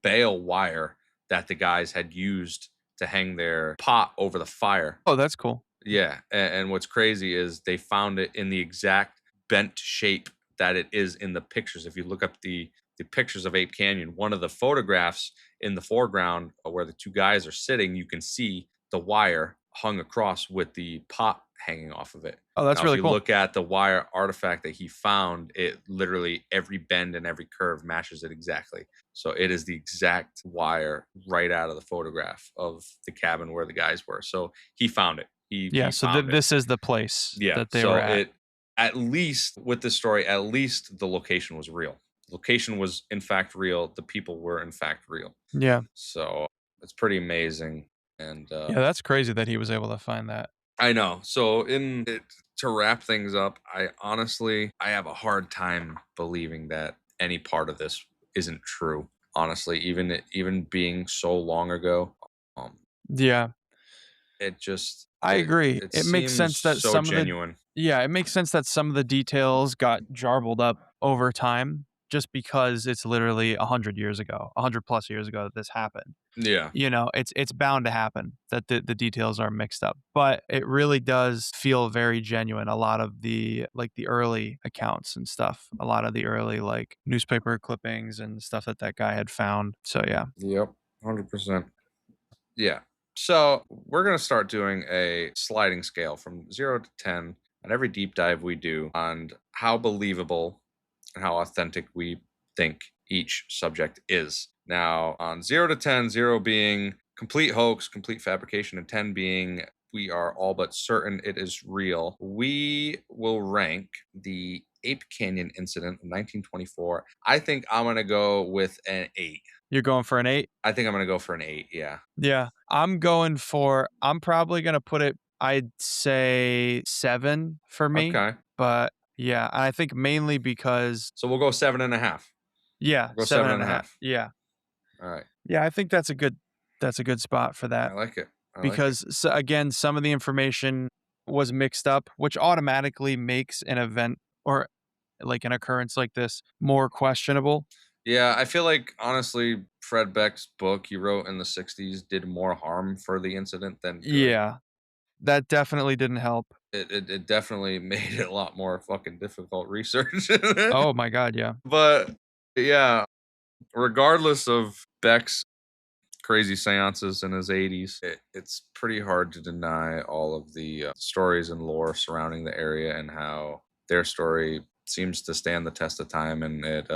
bale wire that the guys had used to hang their pot over the fire. Oh, that's cool. Yeah, and what's crazy is they found it in the exact bent shape that it is in the pictures. If you look up the pictures of Ape Canyon, one of the photographs in the foreground where the two guys are sitting, you can see the wire hung across with the pot hanging off of it. Oh, that's Now, really if you cool. look at the wire artifact that he found, it literally every bend and every curve matches it exactly. So it is the exact wire right out of the photograph of the cabin where the guys were. So he found it. Yeah, He so found it. this is the place Yeah. that they So were at. it at least with this story, at least the location was real. The location was in fact real. The people were in fact real. Yeah. So it's pretty amazing. And Yeah, that's crazy that he was able to find that. I know. So to wrap things up, I have a hard time believing that any part of this isn't true. Honestly, even being so long ago, Yeah, it just I agree. it It makes seems sense that so genuine. it makes sense that some of the details got jarbled up over time just because it's literally 100 years ago, 100 plus years ago that this happened. Yeah. It's bound to happen that the details are mixed up, but it really does feel very genuine. A lot of the early accounts and stuff, a lot of the early newspaper clippings and stuff that guy had found. So yeah. Yep. 100%. Yeah. So we're going to start doing a sliding scale from 0 to 10 on every deep dive we do on how believable and how authentic we think each subject is. Now, on 0 to 10, 0 being complete hoax, complete fabrication, and 10 being we are all but certain it is real, we will rank the Ape Canyon incident of 1924. I think I'm going to go with an 8. You're going for an 8? I think I'm going to go for an 8, yeah. Yeah. I'm probably going to put it, I'd say 7 for me. Okay. But yeah, I think mainly because. So we'll go 7.5. Yeah, We'll go 7.5. 7.5. Yeah. All right. Yeah, I think that's a good That's a good spot for that. I like it. I like it. Because again, some of the information was mixed up, which automatically makes an event or like an occurrence like this more questionable. Yeah, I feel like honestly, Fred Beck's book he wrote in the '60s did more harm for the incident than good. Yeah, that definitely didn't help. It definitely made it a lot more fucking difficult research. Oh my God, yeah. But yeah, regardless of Beck's crazy seances in his 80s, it's pretty hard to deny all of the stories and lore surrounding the area and how their story seems to stand the test of time, and it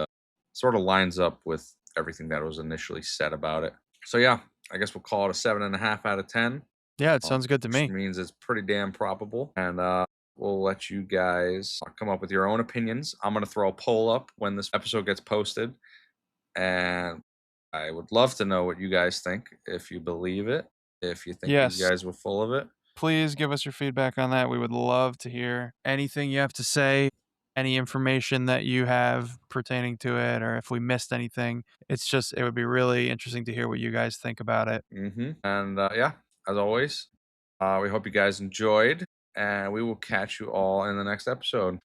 sort of lines up with everything that was initially said about it. So yeah, I guess we'll call it a 7.5 out of 10. Yeah, it sounds good to Which me. means it's pretty damn probable. And we'll let you guys come up with your own opinions. I'm going to throw a poll up when this episode gets posted. And I would love to know what you guys think, if you believe it, if you think Yes. you guys were full of it. Please give us your feedback on that. We would love to hear anything you have to say, any information that you have pertaining to it, or if we missed anything. It's just, it would be really interesting to hear what you guys think about it. And yeah, as always, we hope you guys enjoyed, and we will catch you all in the next episode.